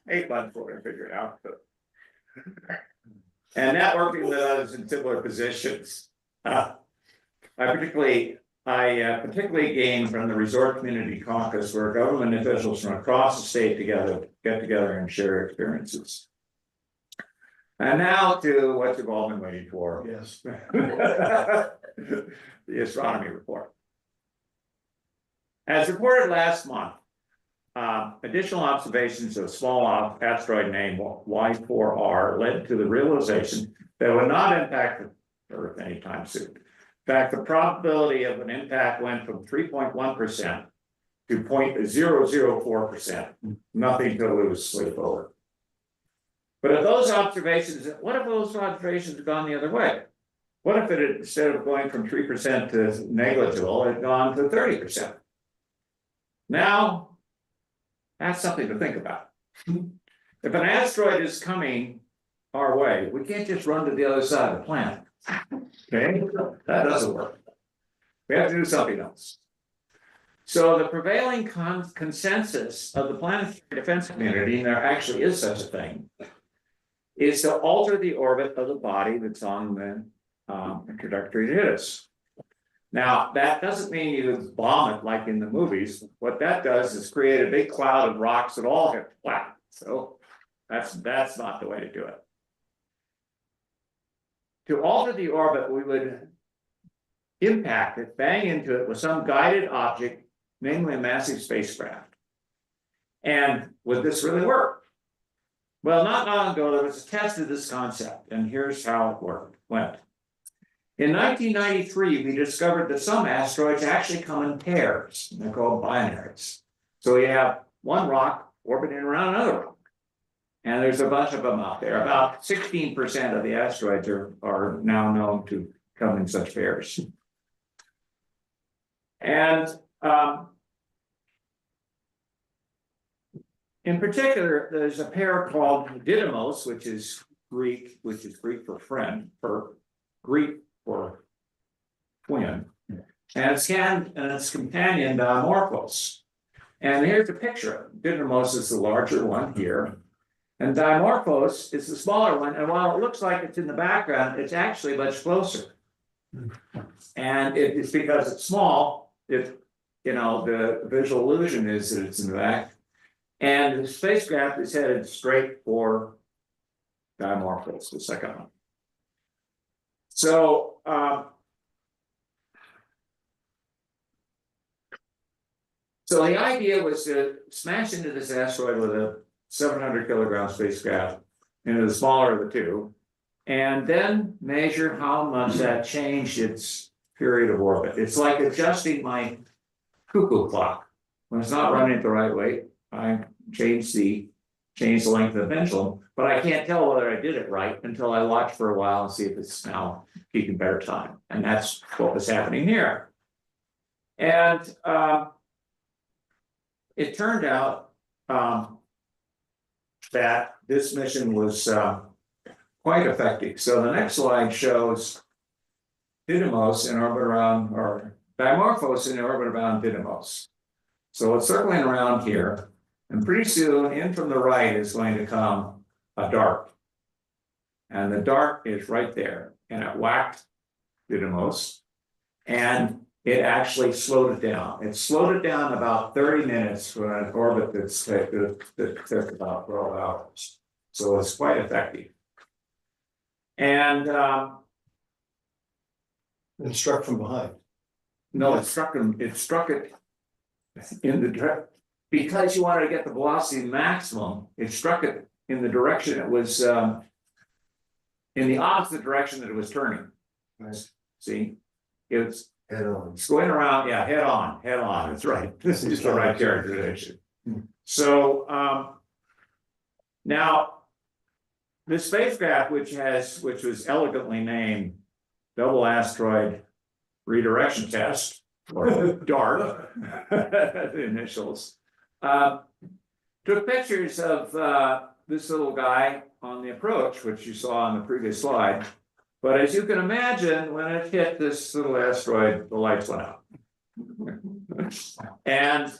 8 months more to figure it out. And networking with others in similar positions. I particularly gained from the Resort Community Caucus, where government officials from across the state get together and share experiences. And now to what you've all been waiting for. Yes. The astronomy report. As reported last month, additional observations of a small asteroid named Y4R led to the realization that it would not impact the Earth anytime soon. In fact, the probability of an impact went from 3.1% to 0.004%. Nothing to lose sleep over. But if those observations, what if those observations had gone the other way? What if it had, instead of going from 3% to negligible, it had gone to 30%? Now, that's something to think about. If an asteroid is coming our way, we can't just run to the other side of the planet. Okay, that doesn't work. We have to do something else. So the prevailing consensus of the planetary defense community, and there actually is such a thing, is to alter the orbit of the body that's on the trajectory to hit us. Now, that doesn't mean you bomb it like in the movies. What that does is create a big cloud of rocks that all get flat. So that's not the way to do it. To alter the orbit, we would impact it, bang into it with some guided object, namely a massive spacecraft. And would this really work? Well, not long ago, there was a test of this concept, and here's how it went. In 1993, we discovered that some asteroids actually come in pairs. They're called binaries. So you have one rock orbiting around another rock. And there's a bunch of them out there. About 16% of the asteroids are now known to come in such pairs. And in particular, there's a pair called Didymos, which is Greek for friend, for Greek for twin, and its companion Dimorphos. And here's a picture. Didymos is the larger one here, and Dimorphos is the smaller one. And while it looks like it's in the background, it's actually much closer. And it's because it's small. The visual illusion is that it's in the back, and the spacecraft is headed straight for Dimorphos, the second one. So so the idea was to smash into this asteroid with a 700 kilogram spacecraft into the smaller of the two, and then measure how much that changed its period of orbit. It's like adjusting my cuckoo clock. When it's not running the right way, I change the length of the pendulum, but I can't tell whether I did it right until I watch for a while and see if it's now keeping better time. And that's what was happening here. And it turned out that this mission was quite effective. So the next slide shows Didymos in orbit around, or Dimorphos in orbit around Didymos. So it's circling around here. And pretty soon, in from the right is going to come a dart. And the dart is right there, and it whacked Didymos. And it actually slowed it down. It slowed it down about 30 minutes for an orbit that took about 12 hours. So it's quite effective. And And struck from behind. no, it struck it in the direct, because you wanted to get the velocity maximum, it struck it in the direction it was in the opposite direction that it was turning. Nice. See, it's Head on. going around, yeah, head on, that's right. This is the right characterization. So now the spacecraft, which was elegantly named Double Asteroid Redirection Test, or DART, the initials, took pictures of this little guy on the approach, which you saw on the previous slide. But as you can imagine, when it hit this little asteroid, the lights went out. And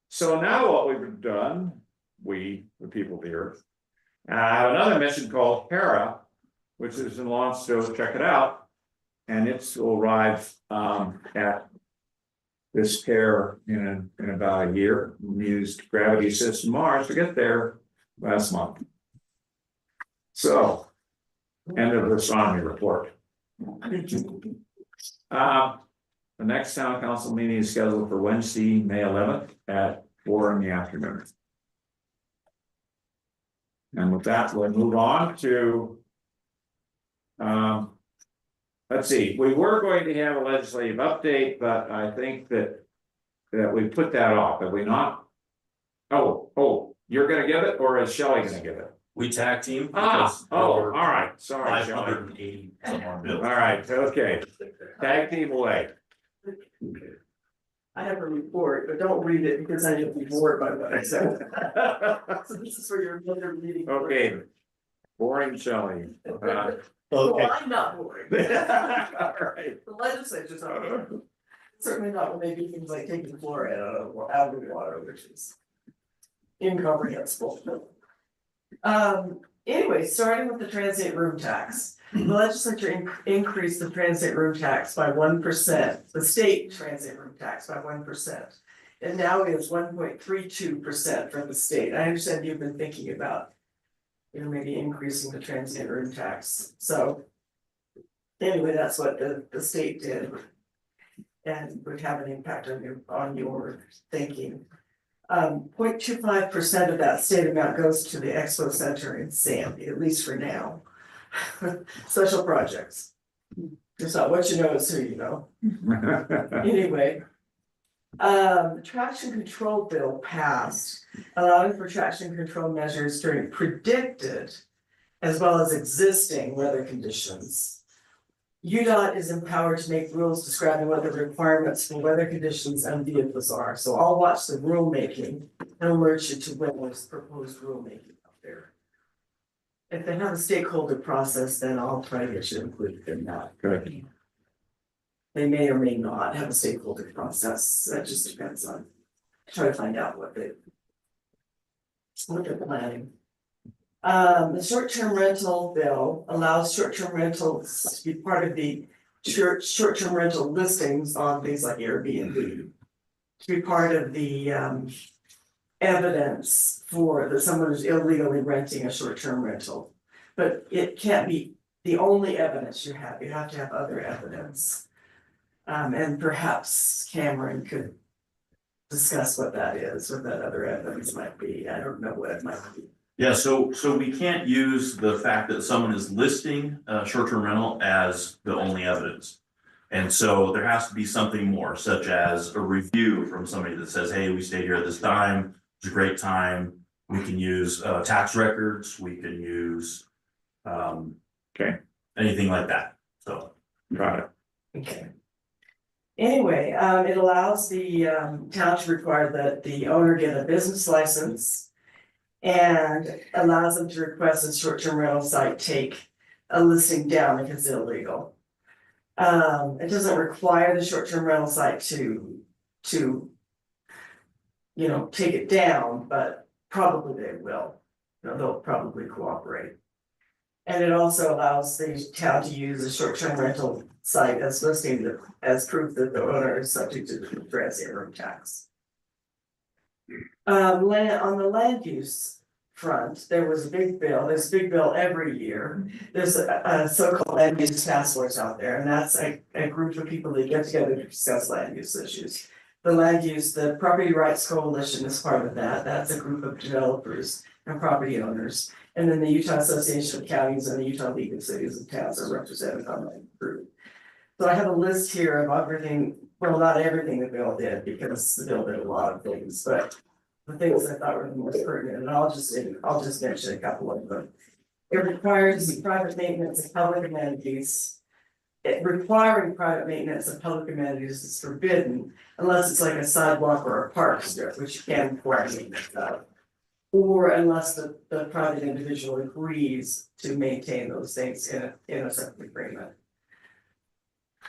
so now what we've done, we, the people of the Earth, have another mission called Hera, which is in launch to check it out. And it will arrive at this pair in about a year. We used Gravity System Mars to get there last month. So, end of the astronomy report. The next town council meeting is scheduled for Wednesday, May 11th at 4 p.m. And with that, we'll move on to let's see, we were going to have a legislative update, but I think that we put that off, have we not? Oh, you're gonna give it, or is Shelley gonna give it? We tag team. All right, sorry, Shelley. 580 some odd bills. All right, okay, tag team away. I have a report, but don't read it because I will be bored by what I said. So this is for your another meeting. Okay, boring Shelley. Well, I'm not bored. All right. The legislature's not bored. Certainly not when they do things like taking fluoride out of the water, which is incomprehensible. Anyway, starting with the transient room tax. The legislature increased the transient room tax by 1%, the state transient room tax by 1%. And now it is 1.32% for the state. I understand you've been thinking about, maybe increasing the transient room tax. So anyway, that's what the state did. And would have an impact on your thinking. 0.25% of that state amount goes to the Expo Center in Sandy, at least for now. Special projects. It's not what you know, it's who you know. Anyway. The traction control bill passed, allowing for traction control measures during predicted as well as existing weather conditions. UDOT is empowered to make rules describing what the requirements for weather conditions and vehicles are. So I'll watch the rulemaking and alert you to when there's proposed rulemaking out there. If they have a stakeholder process, then I'll try to get you included in that. Good. They may or may not have a stakeholder process, that just depends on, try to find out what they're planning. The short-term rental bill allows short-term rentals to be part of the short-term rental listings on things like Airbnb. To be part of the evidence for that someone is illegally renting a short-term rental. But it can't be the only evidence you have to have other evidence. And perhaps Cameron could discuss what that is, what that other evidence might be. I don't know what it might be. Yeah, so we can't use the fact that someone is listing a short-term rental as the only evidence. And so there has to be something more, such as a review from somebody that says, hey, we stayed here at this time, it was a great time. We can use tax records, we can use anything like that, so. Got it. Okay. Anyway, it allows the town to require that the owner get a business license. And allows them to request a short-term rental site take a listing down if it's illegal. It doesn't require the short-term rental site to take it down, but probably they will. They'll probably cooperate. And it also allows the town to use a short-term rental site as listing as proof that the owner is subject to the transient room tax. On the land use front, there's a big bill every year. There's a so-called land use task force out there, and that's a group of people that get together to discuss land use issues. The Property Rights Coalition is part of that. That's a group of developers and property owners. And then the Utah Association of Counties and the Utah League of Cities and Towns are represented on that group. So I have a list here of everything, well, not everything the bill did, because the bill did a lot of things, but the things I thought were the most pertinent, and I'll just mention a couple of them. It requires private maintenance of public amenities. Requiring private maintenance of public amenities is forbidden unless it's like a sidewalk or a park strip, which you can require maintenance of. Or unless the private individual agrees to maintain those things in a separate agreement.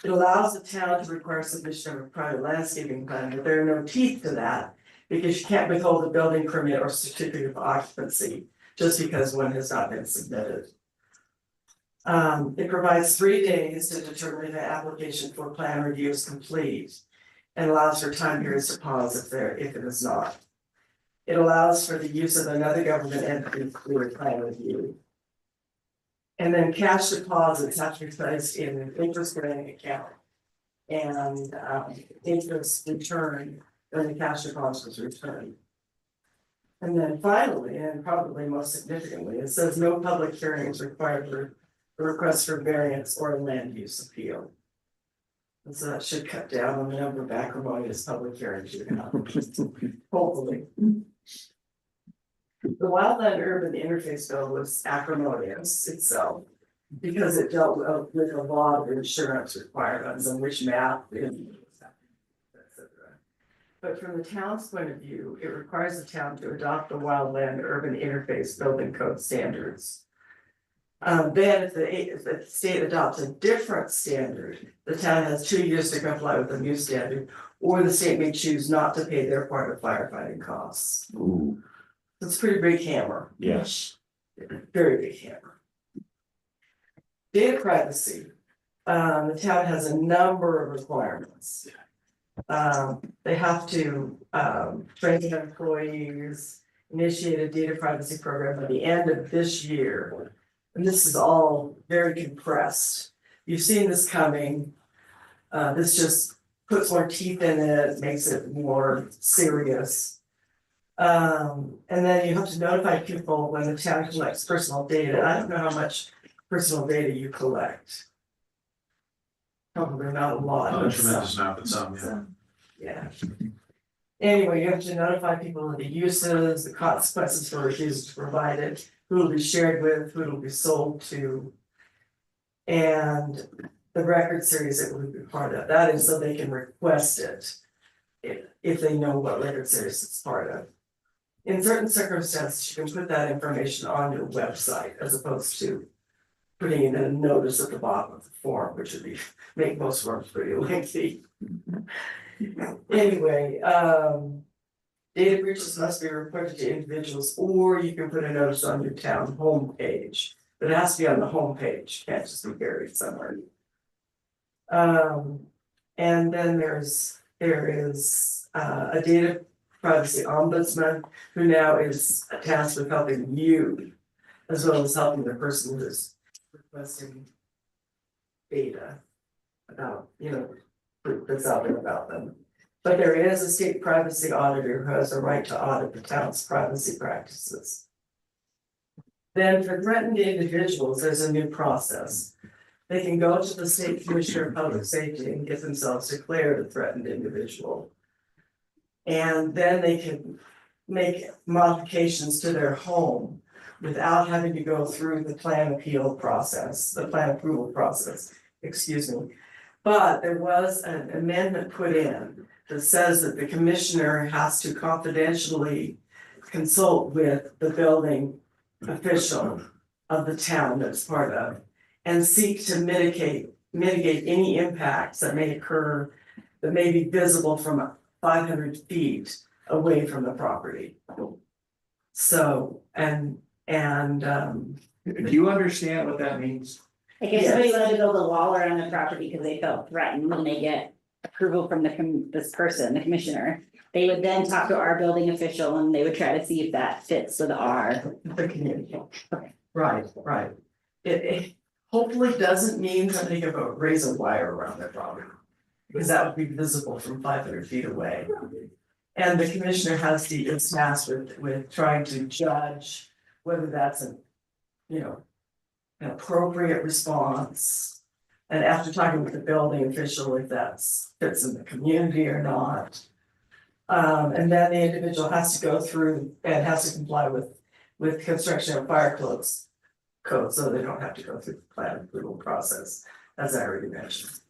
It allows the town to require submission of a private landscaping plan, but there are no teeth to that. Because you can't withhold a building permit or certificate of occupancy just because one has not been submitted. It provides 3 days to determine if the application for plan review is complete. And allows for time periods to pause if it is not. It allows for the use of another government entity for a plan review. And then cash deposits have to be placed in an interest-bearing account. And interest returned when the cash deposit is returned. And then finally, and probably most significantly, it says no public hearing is required for a request for variance or a land use appeal. And so that should cut down on the number of acrimonious public hearings you have, hopefully. The Wildland Urban Interface Bill was acrimonious itself because it dealt with a lot of insurance requirements and which map and etc. But from the town's point of view, it requires the town to adopt the Wildland Urban Interface Building Code standards. Then if the state adopts a different standard, the town has 2 years to comply with the new standard, or the state may choose not to pay their part of firefighting costs. Ooh. It's a pretty big hammer. Yes. Very big hammer. Data privacy. The town has a number of requirements. They have to train their employees, initiate a data privacy program by the end of this year. And this is all very compressed. You've seen this coming. This just puts more teeth in it, makes it more serious. And then you have to notify people when the town collects personal data. I don't know how much personal data you collect. Probably not a lot. Not a but tremendous some. amount, but some, yeah. Yeah. Anyway, you have to notify people of the uses, the consequences for refusing to provide it, who will be shared with, who it will be sold to. And the record series it will be part of. That is so they can request it if they know what record series it's part of. In certain circumstances, you can put that information on your website as opposed to putting in a notice at the bottom of the form, which would make most forms pretty lengthy. Anyway, data breaches must be reported to individuals, or you can put a notice on your town homepage, but it has to be on the homepage, can't just be buried somewhere. And then there is a data privacy ombudsman who now is tasked with helping you, as well as helping the person who is requesting data about, that's out there about them. But there is a state privacy auditor who has a right to audit the town's privacy practices. Then for threatened individuals, there's a new process. They can go to the State Commissioner of Public Safety and get themselves declared a threatened individual. And then they can make modifications to their home without having to go through the plan appeal process, the plan approval process, excuse me. But there was an amendment put in that says that the commissioner has to confidentially consult with the building official of the town that's part of and seek to mitigate any impacts that may occur that may be visible from 500 feet away from the property. So, and, Do you understand what that means? Like if somebody wanted to build a wall around the property because they felt threatened and they get approval from this person, the commissioner. They would then talk to our building official and they would try to see if that fits with our. the community. Right, right. It hopefully doesn't mean that they can raise a wire around their property. Because that would be visible from 500 feet away. And the commissioner is tasked with trying to judge whether that's an appropriate response. And after talking with the building official, if that fits in the community or not. And then the individual has to go through and has to comply with construction and fire codes, so they don't have to go through the plan approval process, as I already mentioned.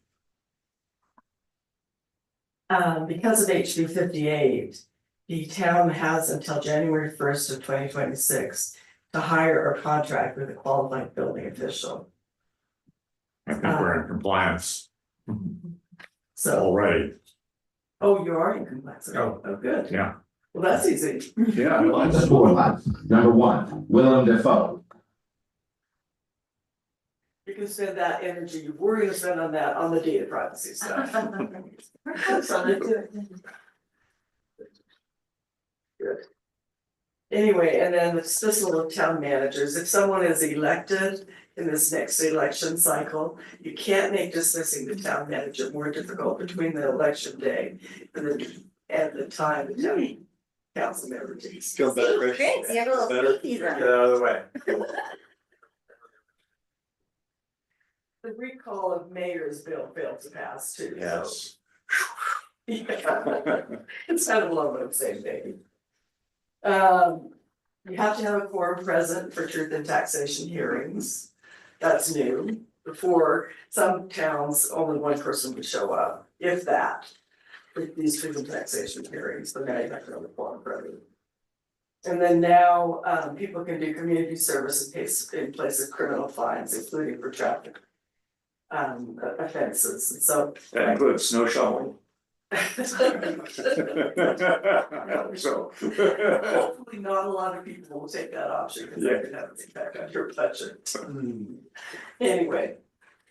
Because of HB 58, the town has until January 1st of 2026 to hire or contract with a qualified building official. I think we're in compliance So, already. oh, you are in compliance. Oh, good. Yeah. Well, that's easy. Yeah. Number one, Willem Dafoe. You can spend that energy, we're gonna spend on that, on the data privacy stuff. Good. Anyway, and then the dismissal of town managers, if someone is elected in this next election cycle, you can't make dismissing the town manager more difficult between the election day and the time the town council member takes. Feel better, Chris, you have a little Better. sneaky Get zone. out of the way. The recall of mayor's bill failed to pass too, so. Yes. Yeah. It's kind of along the same thing. You have to have a quorum present for truth and taxation hearings. That's new. Before, some towns, only one person would show up, if that. For these truth and taxation hearings, but now you have to have a quorum present. And then now, people can do community service in place of criminal fines, including for traffic. Offenses, and so. That includes snow shoveling. So. Hopefully not a lot of people will take that option because that could have an impact on your budget. Anyway,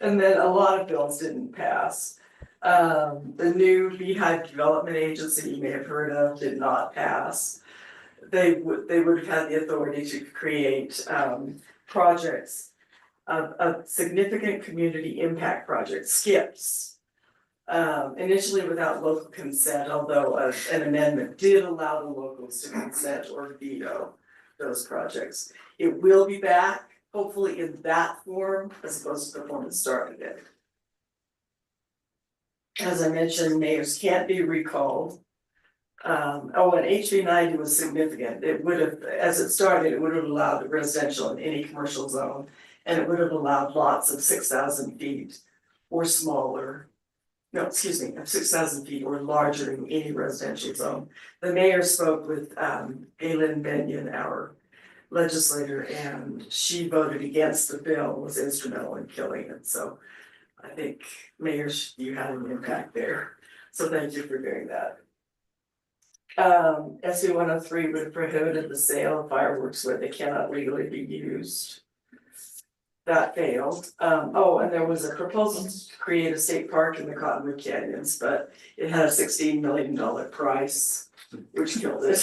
and then a lot of bills didn't pass. The new Beehive Development Agency you may have heard of did not pass. They would have had the authority to create projects of significant community impact projects, SCIPs. Initially without local consent, although an amendment did allow the locals to consent or veto those projects. It will be back, hopefully in that form, as opposed to the form that started it. As I mentioned, mayors can't be recalled. And HB 90 was significant. It would have, as it started, it would have allowed residential in any commercial zone. And it would have allowed lots of 6,000 feet or smaller. No, excuse me, of 6,000 feet or larger in any residential zone. The mayor spoke with Galen Benyon, our legislator, and she voted against the bill, was instrumental in killing it. So I think mayors, you had an impact there. So thank you for doing that. SB 103 would have prohibited the sale of fireworks where they cannot legally be used. That failed. And there was a proposal to create a state park in the Cottonwood Canyons, but it had a $16 million price, which killed it.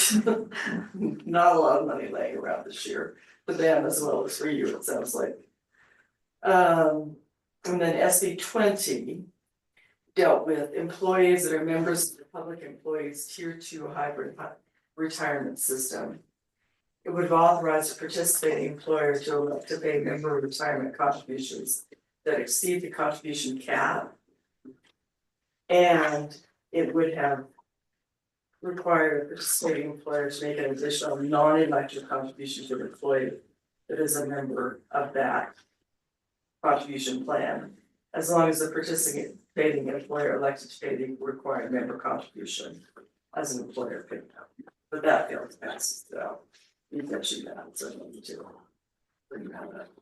Not a lot of money laying around this year, for them as well as for you, it sounds like. And then SB 20 dealt with employees that are members of the public employees tier 2 hybrid retirement system. It would have authorized a participating employer to elect to pay member retirement contributions that exceed the contribution cap. And it would have required a participating employer to make an additional non-elected contribution to the employee that is a member of that contribution plan, as long as the participating employer elected to pay the required member contribution as an employer picked up. But that failed to pass, so. You mentioned that, so I need to.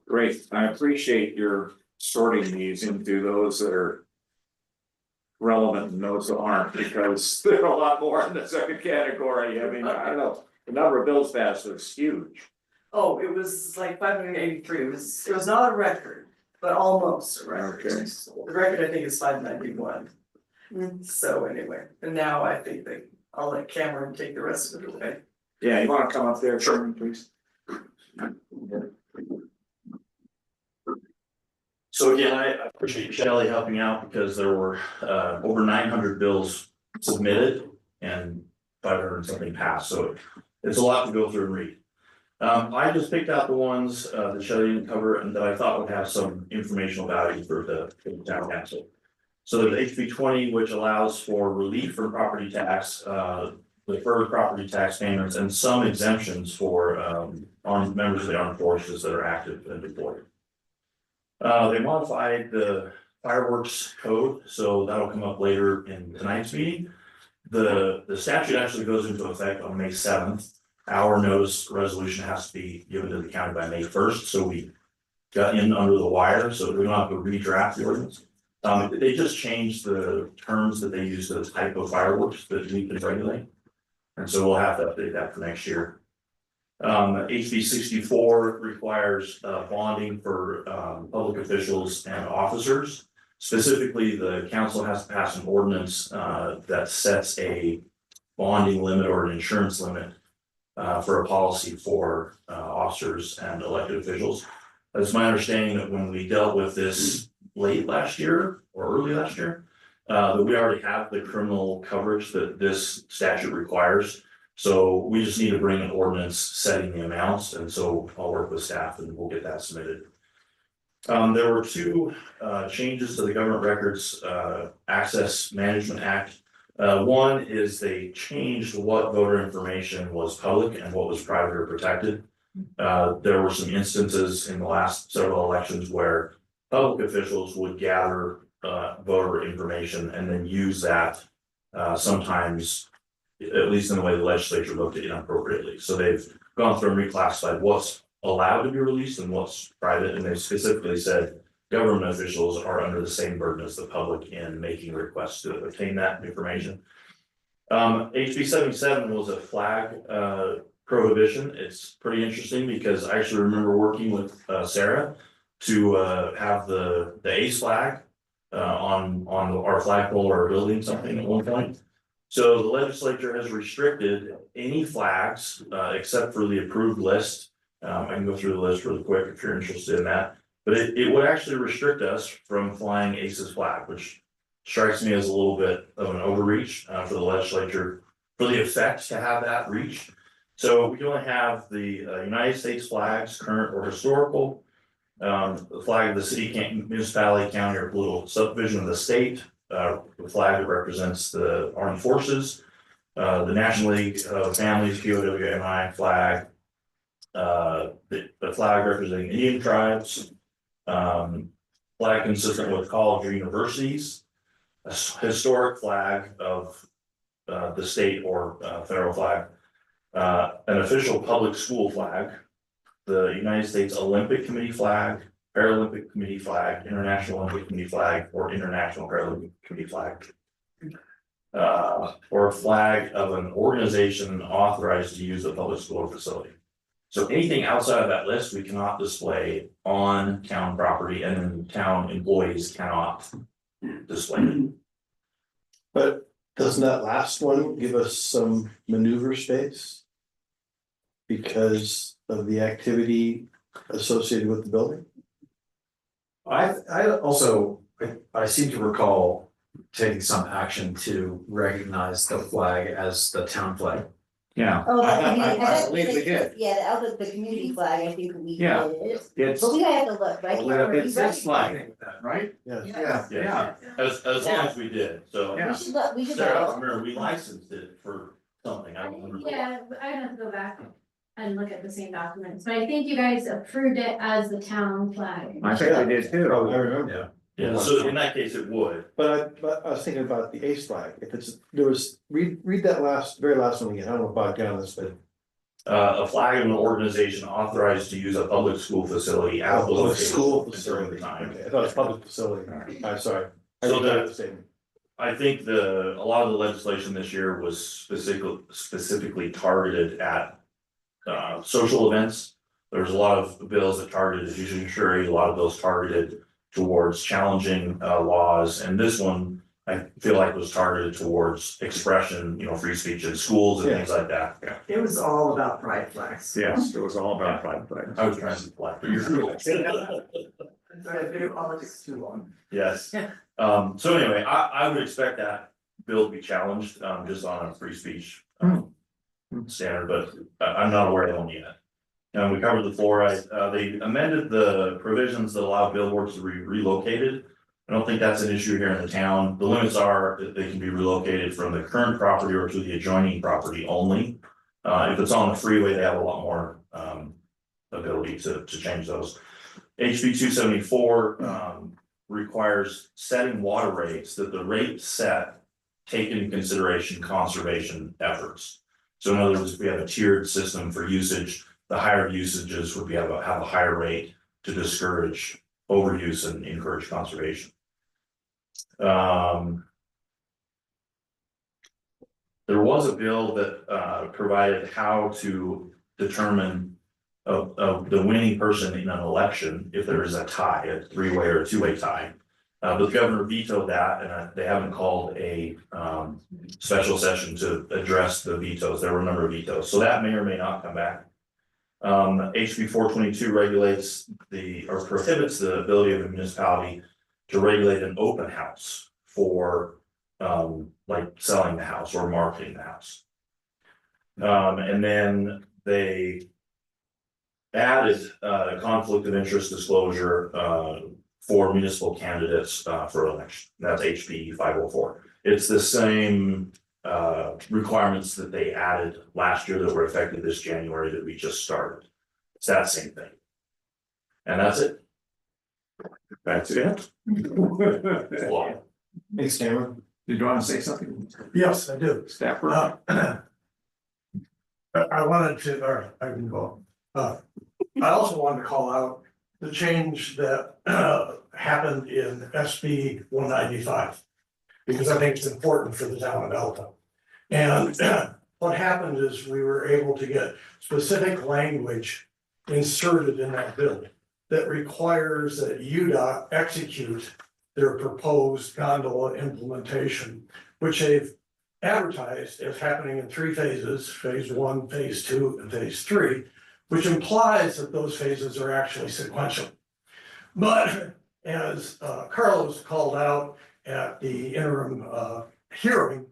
Great, I appreciate your sorting these into those that are relevant and those that aren't, because there are a lot more in the second category. I mean, I don't know, the number of bills passed is huge. Oh, it was like 583, it was not a record, but almost a record. Okay. The record I think is 591. So anyway, and now I think I'll let Cameron take the rest of it away. Yeah, you wanna come up there, Sherman, please? So again, I appreciate Shelley helping out because there were over 900 bills submitted and 500 something passed, so it's a lot to go through and read. I just picked out the ones that Shelley didn't cover and that I thought would have some informational value for the town council. So the HB 20, which allows for relief from property tax, deferred property tax payments, and some exemptions for armed members of the armed forces that are active and deployed. They modified the fireworks code, so that'll come up later in tonight's meeting. The statute actually goes into effect on May 7th. Our notice resolution has to be given to the county by May 1st, so we got in under the wire, so we don't have to redraft the ordinance. They just changed the terms that they use to the type of fireworks that we can regulate. And so we'll have to update that for next year. HB 64 requires bonding for public officials and officers. Specifically, the council has to pass an ordinance that sets a bonding limit or an insurance limit for a policy for officers and elected officials. It's my understanding that when we dealt with this late last year or early last year, that we already have the criminal coverage that this statute requires. So we just need to bring an ordinance setting the amounts, and so I'll work with staff and we'll get that submitted. There were two changes to the Government Records Access Management Act. One is they changed what voter information was public and what was private or protected. There were some instances in the last several elections where public officials would gather voter information and then use that sometimes, at least in the way the legislature looked at it, inappropriately. So they've gone through and reclassified what's allowed to be released and what's private, and they specifically said government officials are under the same burden as the public in making requests to obtain that information. HB 77 was a flag prohibition. It's pretty interesting because I actually remember working with Sarah to have the ACE flag on our flagpole or building something at one point. So the legislature has restricted any flags except for the approved list. I can go through the list really quick if you're interested in that. But it would actually restrict us from flying ACE's flag, which strikes me as a little bit of an overreach for the legislature, for the effect to have that reach. So we can only have the United States flags, current or historical, the flag of the city, municipality, county, or political subdivision of the state, the flag that represents the armed forces, the National League of Families, POWMI flag, the flag representing Indian tribes, flag consistent with college or universities, a historic flag of the state or federal flag, an official public school flag, the United States Olympic Committee flag, Paralympic Committee flag, International Olympic Committee flag, or International Paralympic Committee flag. Or a flag of an organization authorized to use a public school facility. So anything outside of that list, we cannot display on town property, and then town employees cannot display it. But doesn't that last one give us some maneuver space? Because of the activity associated with the building? I seem to recall taking some action to recognize the flag as the town flag. Yeah. Oh, I believe we did. Yeah, the community flag, I think we Yeah. did. It's, But we have to look, right? it's this flag, right? Yeah. Yeah. As long as we did, so. Yeah. We should look, we should Sarah, I look. remember we licensed it for something, I don't remember. Yeah, but I'd have to go back and look at the same documents, but I think you guys approved it as the town flag. I think we did too. I remember. Yeah, so in that case, it would. But I was thinking about the ACE flag, if it's, read that very last one again, I don't know about down this, but. A flag of an organization authorized to use a public school facility at the Public location school during facility. the time. Okay, I thought it was public facility, I'm sorry. I So read that the same. I think a lot of the legislation this year was specifically targeted at social events. There's a lot of bills that targeted judiciary, a lot of bills targeted towards challenging laws, and this one I feel like was targeted towards expression, free speech in schools and things like that. Yeah. It was all about pride flags. Yes, it was all about pride flags. I was trying to black, but you're. Politics too long. Yes. So anyway, I would expect that bill to be challenged, just on a free speech standard, but I'm not aware of one yet. We covered the fluoride, they amended the provisions that allow billboards to be relocated. I don't think that's an issue here in the town. The limits are that they can be relocated from the current property or to the adjoining property only. If it's on the freeway, they have a lot more ability to change those. HB 274 requires setting water rates that the rate set take into consideration conservation efforts. So in other words, if we have a tiered system for usage, the higher usages would have a higher rate to discourage overuse and encourage conservation. There was a bill that provided how to determine the winning person in an election if there is a tie, a three-way or a two-way tie. But the governor vetoed that, and they haven't called a special session to address the vetoes. There were a number of vetoes, so that may or may not come back. HB 422 regulates or prohibits the ability of a municipality to regulate an open house for like selling the house or marketing the house. And then they added conflict of interest disclosure for municipal candidates for election. That's HB 504. It's the same requirements that they added last year that were effective this January that we just started. It's that same thing. And that's it. That's it. Thanks, Cameron. Did you want to say something? Yes, I do. Staffer? I wanted to, or I can go. I also wanted to call out the change that happened in SB 195. Because I think it's important for the town of Delta. And what happened is we were able to get specific language inserted in that bill that requires that UDOT execute their proposed gondola implementation, which they've advertised as happening in 3 phases, phase 1, phase 2, and phase 3, which implies that those phases are actually sequential. But as Carlos called out at the interim hearing,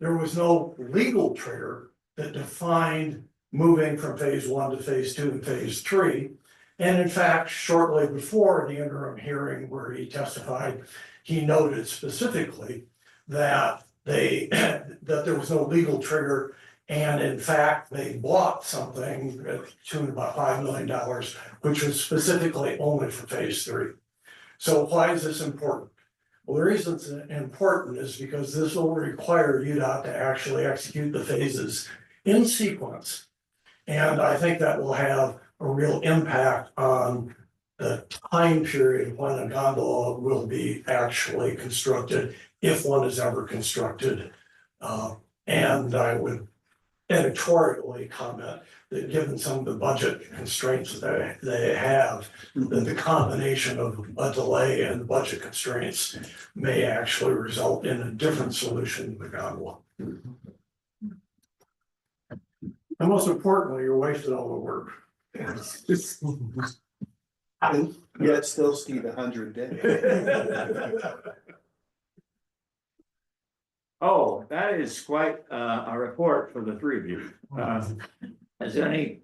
there was no legal trigger that defined moving from phase 1 to phase 2 and phase 3. And in fact, shortly before the interim hearing where he testified, he noted specifically that that there was no legal trigger. And in fact, they bought something to the tune of about $5 million, which was specifically only for phase 3. So why is this important? Well, the reason it's important is because this will require UDOT to actually execute the phases in sequence. And I think that will have a real impact on the time period when a gondola will be actually constructed, if one is ever constructed. And I would editorially comment that given some of the budget constraints that they have, that the combination of a delay and budget constraints may actually result in a different solution to the gondola. And most importantly, you're wasting all the work. And yet still ski the 100 days. Oh, that is quite a report for the 3 of you. Is there any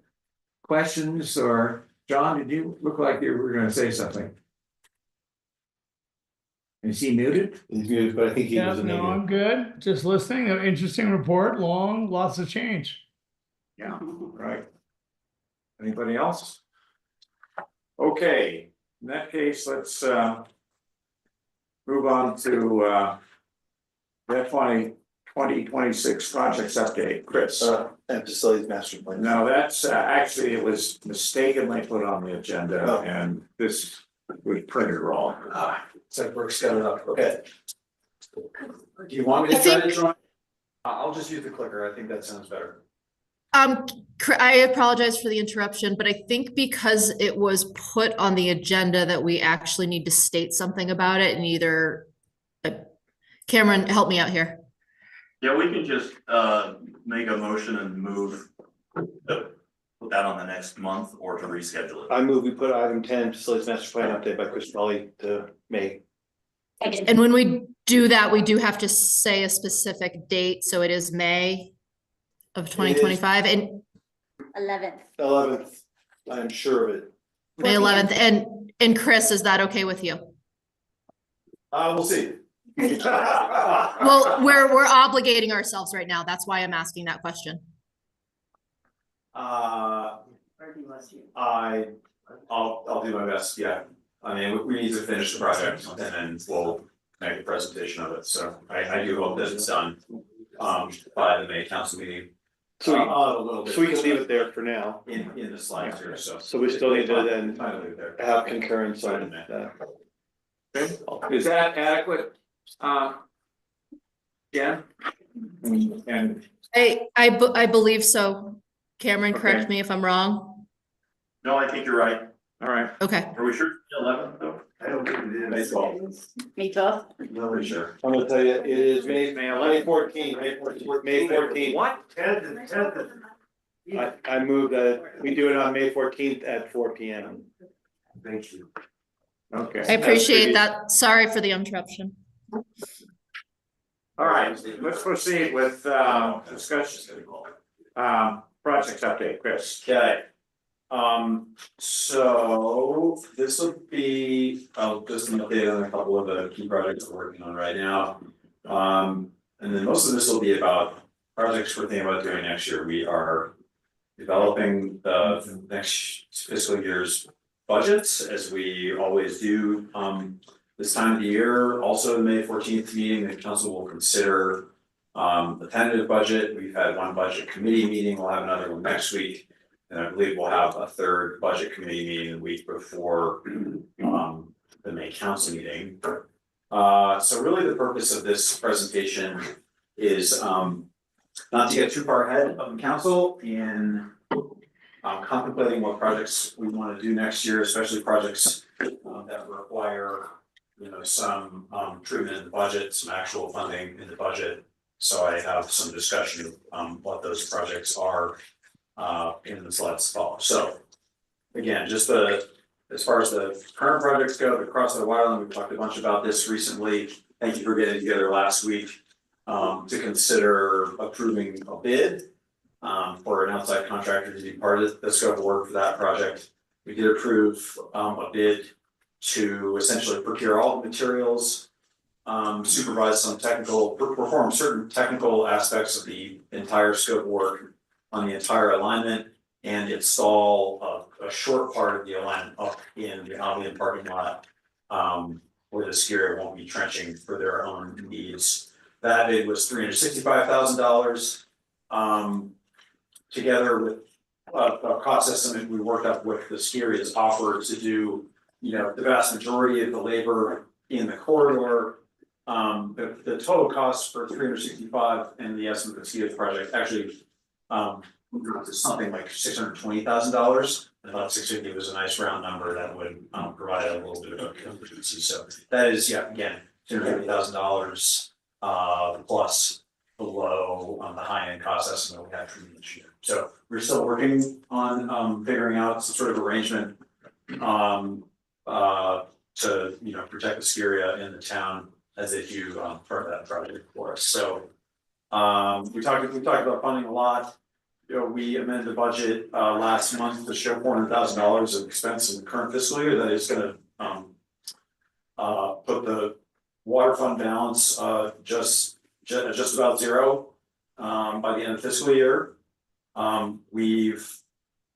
questions, or John, did you look like you were gonna say something? Is he muted? He's muted, but I think he Yeah, was. no, I'm good. Just listening. An interesting report, long, lots of change. Yeah, right. Anybody else? Okay, in that case, let's move on to the 2026 projects update. Chris. And facilities master plan. No, that's actually, it was mistakenly put on the agenda and this was printed wrong. So Brooks got it up, okay. Do you want me to I try to think- join? I'll just use the clicker. I think that sounds better. I apologize for the interruption, but I think because it was put on the agenda that we actually need to state something about it and either Cameron, help me out here. Yeah, we can just make a motion and move. Put that on the next month or to reschedule it. I move we put item 10, facilities master plan update by Chris Raleigh to May. And when we do that, we do have to say a specific date, so it is May of 2025 and 11th. 11th, I'm sure of it. May 11th. And Chris, is that okay with you? We'll see. Well, we're obligating ourselves right now. That's why I'm asking that question. I'll do my best, yeah. I mean, we need to finish the project and then we'll make a presentation of it, so I do hope that it's done by the May council meeting. So A little bit. we can leave it there for now. In the slides here, so. So we still need to then Kind of leave it there. have concurrence on that. Okay. Is that adequate? Jen? And I believe so. Cameron, correct Okay. me if I'm wrong. No, I think you're right. all right, Okay. Are we sure it's the 11th though? I don't think it is. Baseball. Me both. No, we're sure. I'm gonna tell you, it is May 14th, May 14th. what? 10th. I move that we do it on May 14th at 4 p.m. Thank you. Okay. I appreciate that. Sorry for the interruption. All right, let's proceed with discussion. Project update, Chris. Okay. So this will be, just an update on a couple of the key projects we're working on right now. And then most of this will be about projects we're thinking about doing next year. We are developing the next fiscal year's budgets, as we always do. This time of the year, also the May 14th meeting, the council will consider the tentative budget. We've had one budget committee meeting, we'll have another one next week. And I believe we'll have a third budget committee meeting the week before the May council meeting. So really the purpose of this presentation is not to get too far ahead of the council in contemplating what projects we want to do next year, especially projects that require, some treatment in the budget, some actual funding in the budget. So I have some discussion of what those projects are in the slides to follow. So again, just as far as the current projects go, the Crossroad Waterline, we've talked a bunch about this recently. Thank you for getting together last week to consider approving a bid for an outside contractor to be part of the scope of work for that project. We did approve a bid to essentially procure all the materials, supervise some perform certain technical aspects of the entire scope of work on the entire alignment, and install a short part of the alignment up in the Albion parking lot, where the ski area won't be trenching for their own needs. That bid was $365,000. Together with a cost estimate we worked up with the ski area's offer to do, the vast majority of the labor in the corridor. The total cost for 365 and the estimate of the ski area project actually something like $620,000. I thought 650 was a nice round number that would provide a little bit of a contingency. So that is, again, $250,000 plus below the high end cost estimate we had for this year. So we're still working on figuring out some sort of arrangement to protect the ski area in the town as they do part of that project for us. So we talked about funding a lot. We amended the budget last month to show $400,000 of expense in the current fiscal year. That is gonna put the water fund balance just about zero by the end of the fiscal year. We've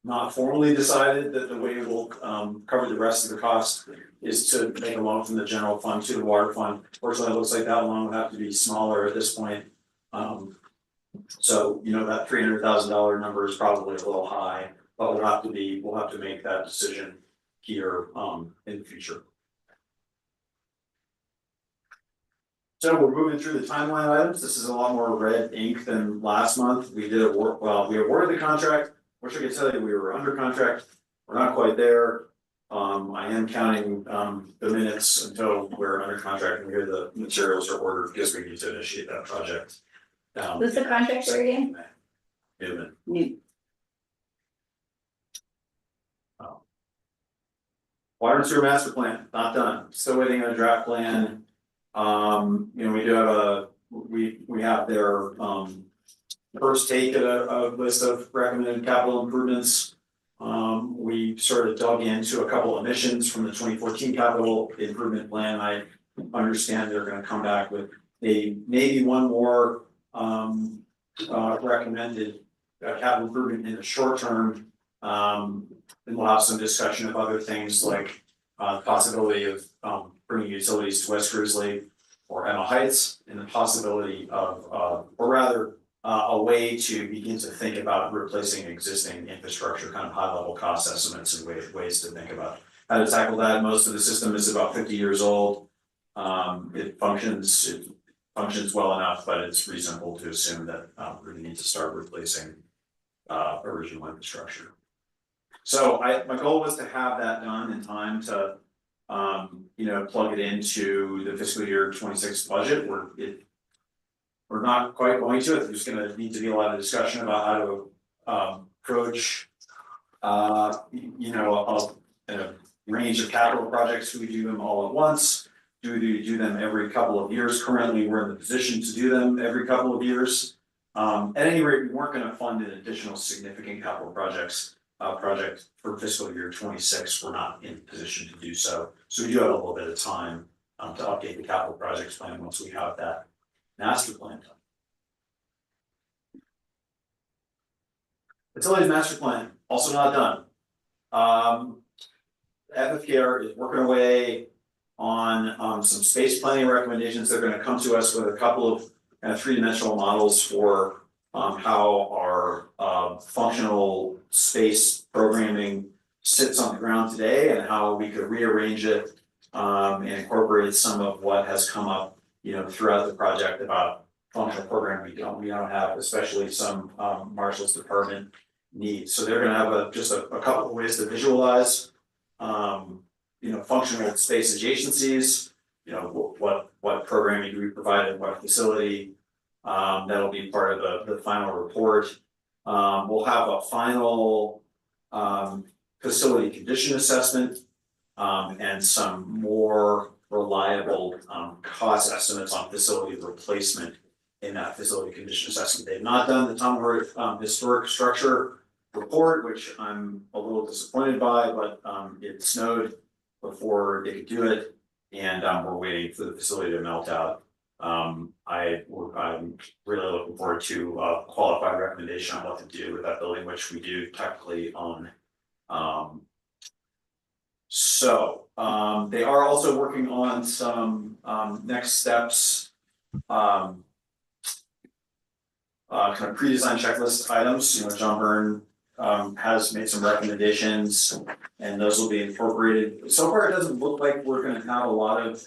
not formally decided that the way we'll cover the rest of the cost is to make a loan from the general fund to the water fund. Fortunately, it looks like that loan would have to be smaller at this point. So, that $300,000 number is probably a little high, but we'll have to make that decision here in the future. So we're moving through the timeline items. This is a lot more red ink than last month. We did we awarded the contract. Wish I could tell you we were under contract. We're not quite there. I am counting the minutes until we're under contract and here the materials are ordered because we need to initiate that project. Who's the contractor again? Newman. Water and sewer master plan, not done, still waiting on a draft plan. We do have we have their first take at a list of recommended capital improvements. We sort of dug into a couple of emissions from the 2014 capital improvement plan. I understand they're gonna come back with maybe one more recommended capital improvement in the short term. And we'll have some discussion of other things like the possibility of bringing utilities to West Grizzly or Emma Heights, and the possibility of or rather a way to begin to think about replacing existing infrastructure, kind of high level cost estimates and ways to think about how to tackle that. Most of the system is about 50 years old. It functions well enough, but it's reasonable to assume that we're gonna need to start replacing original infrastructure. So my goal was to have that done in time to plug it into the fiscal year 26 budget. We're not quite going to it. There's gonna need to be a lot of discussion about how to approach a range of capital projects. Do we do them all at once? Do we do them every couple of years? Currently, we're in the position to do them every couple of years. At any rate, we weren't gonna fund an additional significant capital project for fiscal year 26. We're not in position to do so. So we do have a little bit of time to update the capital projects plan once we have that master plan done. Facilities master plan, also not done. FFKR is working away on some space planning recommendations. They're gonna come to us with a couple of kind of three-dimensional models for how our functional space programming sits on the ground today and how we could rearrange it and incorporate some of what has come up, throughout the project about functional programming we don't have, especially some Marshall's department needs. So they're gonna have just a couple of ways to visualize functional space adjacencies, what programming do we provide in what facility. That'll be part of the final report. We'll have a final facility condition assessment and some more reliable cost estimates on facility replacement in that facility condition assessment. They've not done the Tom Hart historic structure report, which I'm a little disappointed by, but it snowed before they could do it, and we're waiting for the facility to melt out. I'm really looking forward to a qualified recommendation on what to do with that building, which we do technically own. They are also working on some next steps, kind of pre-design checklist items. John Byrne has made some recommendations, and those will be incorporated. So far, it doesn't look like we're going to have a lot of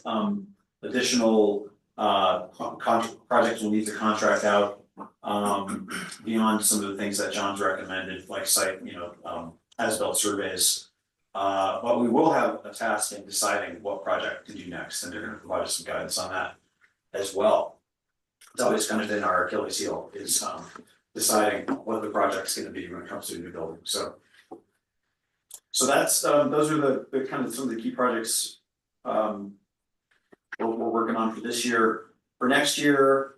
additional projects we'll need to contract out beyond some of the things that John's recommended, like site, as-built surveys. But we will have a task in deciding what project to do next, and they're going to provide us some guidance on that as well. It's always kind of been our Achilles heel is deciding what the project's going to be when it comes to a new building. So that's those are the kind of some of the key projects we're working on for this year. For next year,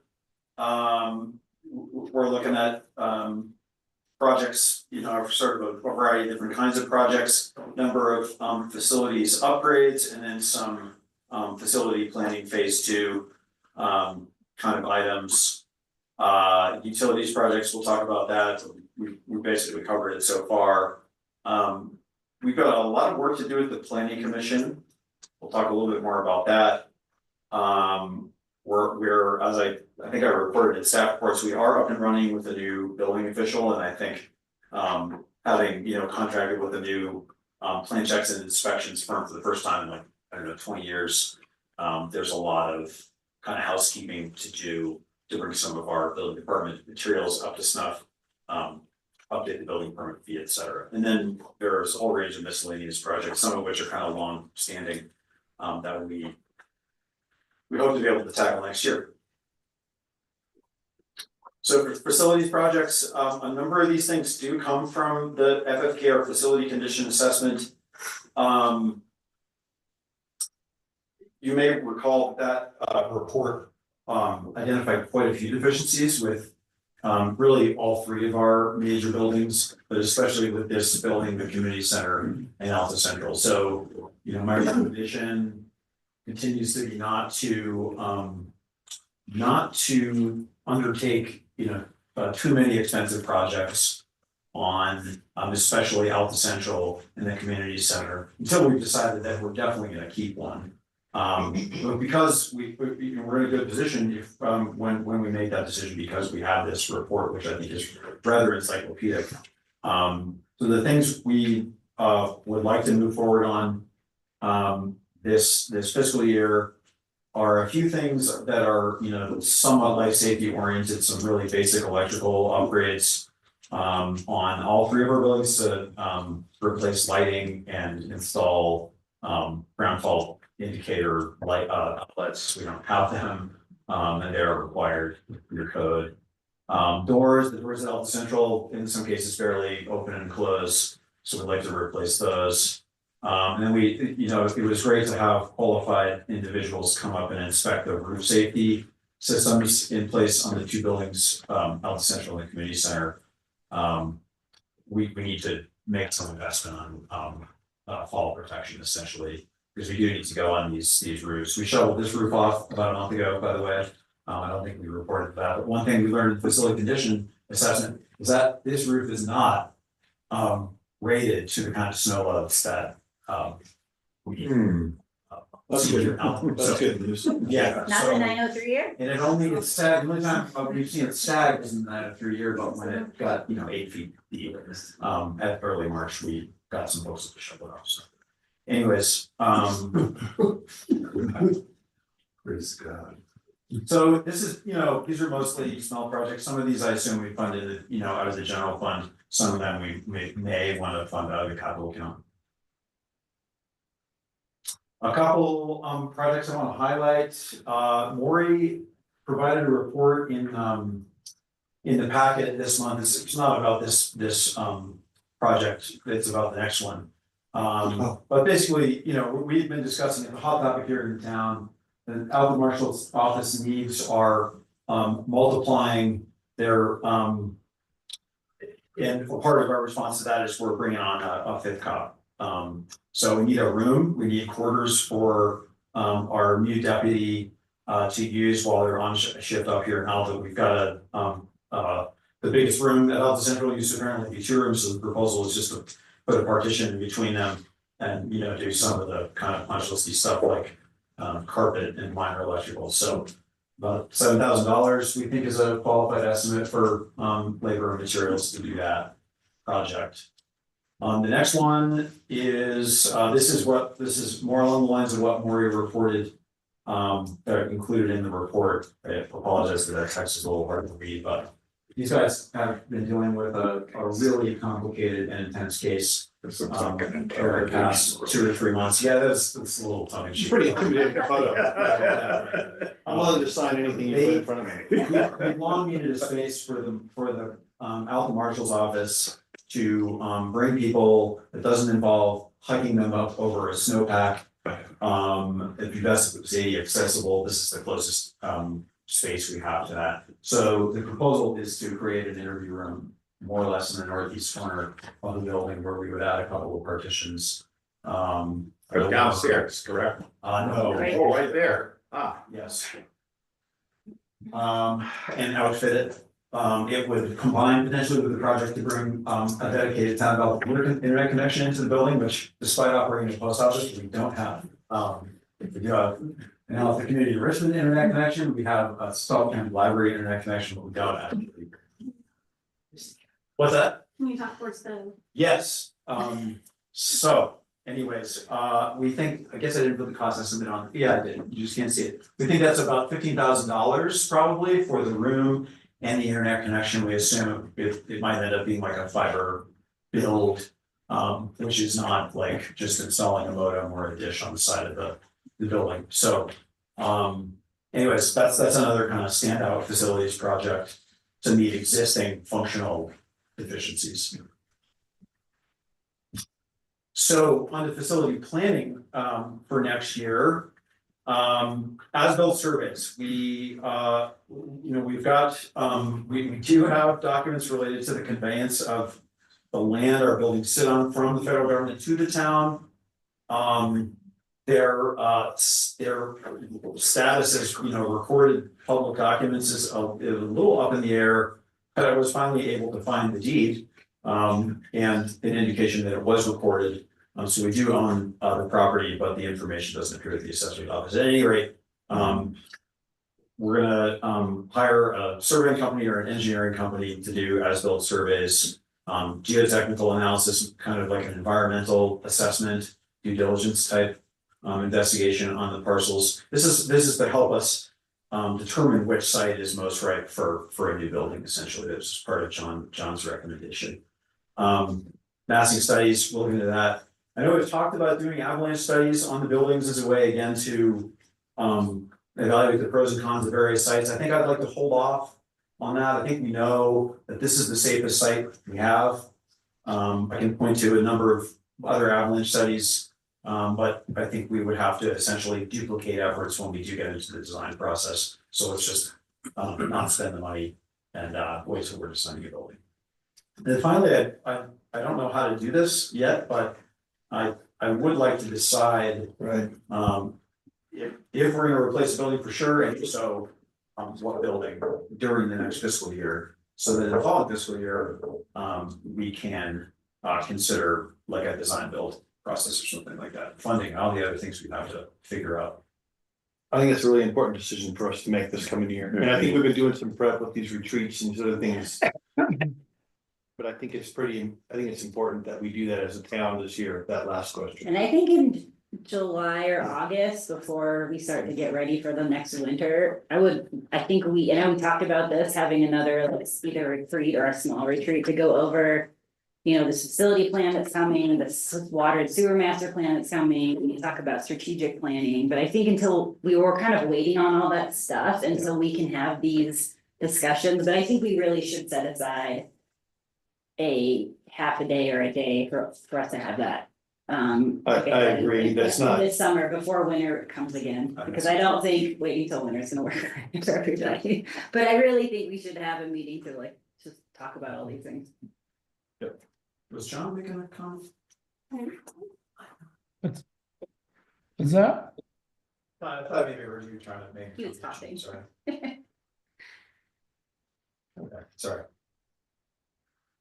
we're looking at projects, sort of a variety of different kinds of projects, number of facilities upgrades, and then some facility planning phase 2 kind of items. Utilities projects, we'll talk about that. We basically covered it so far. We've got a lot of work to do with the planning commission. We'll talk a little bit more about that. We're as I think I reported in staff reports, we are up and running with a new building official, and I think having contracted with a new plan checks and inspections firm for the first time in 20 years, there's a lot of kind of housekeeping to do to bring some of our building department materials up to snuff. Update the building permit fee, et cetera. And then there's a whole range of miscellaneous projects, some of which are kind of long standing, that we hope to be able to tackle next year. So for facilities projects, a number of these things do come from the FFK or facility condition assessment. You may recall that report identified quite a few deficiencies with really all three of our major buildings, but especially with this building, the community center and Alta Central. So, you know, my recommendation continues to be not to undertake, you know, too many expensive projects on especially Alta Central and the community center until we've decided that we're definitely gonna keep one. But because we're in a good position if when we make that decision, because we have this report, which I think is rather encyclopedic. So the things we would like to move forward on this fiscal year are a few things that are, you know, somewhat life safety oriented, some really basic electrical upgrades on all three of our buildings to replace lighting and install ground fault indicator light outlets. We don't have them, and they are required in your code. The doors at Alta Central, in some cases fairly open and close, so we'd like to replace those. And then we, you know, it was great to have qualified individuals come up and inspect the roof safety systems in place on the two buildings, Alta Central and the community center. We need to make some investment on fall protection essentially, because we do need to go on these roofs. We shoveled this roof off about a month ago, by the way. I don't think we reported that, but one thing we learned in facility condition assessment is that this roof is not rated to the kind of snow loads that we That's good. That's good news. Yeah. Not so- the 903 year? And it only, it's sag, the only time we've seen it sag was in the 903 year, but when it got, you know, 8 feet deep. At early March, we got some folks to shovel it off, so. Anyways, Praise God. so this is, you know, these are mostly small projects. Some of these I assume we funded, you know, out of the general fund. Some of them we may want to fund out of the capital account. A couple projects I want to highlight. Maury provided a report in the packet this month. It's not about this project, it's about the next one. But basically, you know, we've been discussing it, the hot topic here in town. The Alta Marshal's office needs are multiplying their and part of our response to that is we're bringing on a fifth cop. So we need a room, we need quarters for our new deputy to use while they're on shift up here in Alta. We've got the biggest room at Alta Central used to apparently be 2 rooms, so the proposal is just to put a partition between them and, you know, do some of the kind of punch listy stuff like carpet and minor electrical. So about $7,000 we think is a qualified estimate for labor and materials to do that project. The next one is this is more along the lines of what Maury reported that are included in the report. I apologize that that text is a little hard to read, but these guys have been dealing with a really complicated and intense case over the past 2 or 3 months. Yeah, that's a little tongue in cheek. Pretty intimidating photo. I'm willing to sign anything you put in front of me. We long needed a space for the Alta Marshal's office to bring people that doesn't involve hiking them up over a snowpack. It'd be best if it was ADA accessible. This is the closest space we have to that. So the proposal is to create an interview room more or less in the northeast corner of the building where we would add a couple of partitions. Downstairs, correct? No. Oh, right there. Yes. And outfit it. It would combine potentially with the project to bring a dedicated town development internet connection into the building, which despite operating a post office, we don't have. We do have an Alta Community Richmond internet connection, we have a Stall County Library internet connection, but we don't have. What's that? Can you talk towards the? Yes, so anyways, we think, I guess I didn't put the cost estimate on, yeah, I did, you just can't see it. We think that's about $15,000 probably for the room and the internet connection. We assume it might end up being like a fiber build. Which is not like just installing a modem or a dish on the side of the building, so. Anyways, that's another kind of standout facilities project to meet existing functional deficiencies. So on the facility planning, for next year. As-built surveys, we've got, we do have documents related to the conveyance of the land our buildings sit on from the federal government to the town. Their status as, recorded public documents is a little up in the air. But I was finally able to find the deed, and an indication that it was recorded. So we do own the property, but the information doesn't appear at the assessor's office. At any rate, we're gonna hire a surveying company or an engineering company to do as-built surveys. Geotechnical analysis, kind of like an environmental assessment, due diligence type investigation on the parcels. This is to help us determine which site is most right for a new building. Essentially, this is part of John's recommendation. Massing studies, we'll look into that. I know we've talked about doing avalanche studies on the buildings as a way again to evaluate the pros and cons of various sites. I think I'd like to hold off on that. I think we know that this is the safest site we have. I can point to a number of other avalanche studies, but I think we would have to essentially duplicate efforts when we do get into the design process. So let's just not spend the money and wait till we're designing a building. And then finally, I don't know how to do this yet, but I would like to decide Right. If we're gonna replace the building for sure, and if so, what building during the next fiscal year, so that in the following fiscal year, we can consider like a design build process or something like that, funding, all the other things we have to figure out. I think it's a really important decision for us to make this coming year. And I think we've been doing some prep with these retreats and sort of things. But I think it's important that we do that as a town this year, that last question. And I think in July or August, before we start to get ready for the next winter, I think we talked about this, having another, like, either retreat or a small retreat to go over. This facility plan that's coming, this water and sewer master plan that's coming, we can talk about strategic planning, but I think until we were kind of waiting on all that stuff, and so we can have these discussions, but I think we really should set aside a half a day or a day for us to have that. I agree, that's not. This summer before winter comes again, because I don't think waiting till winter is gonna work for everybody. But I really think we should have a meeting to like just talk about all these things. Yep. Was John making a comment? Is that? I thought maybe were you trying to make. He was coughing. Sorry. Okay, sorry.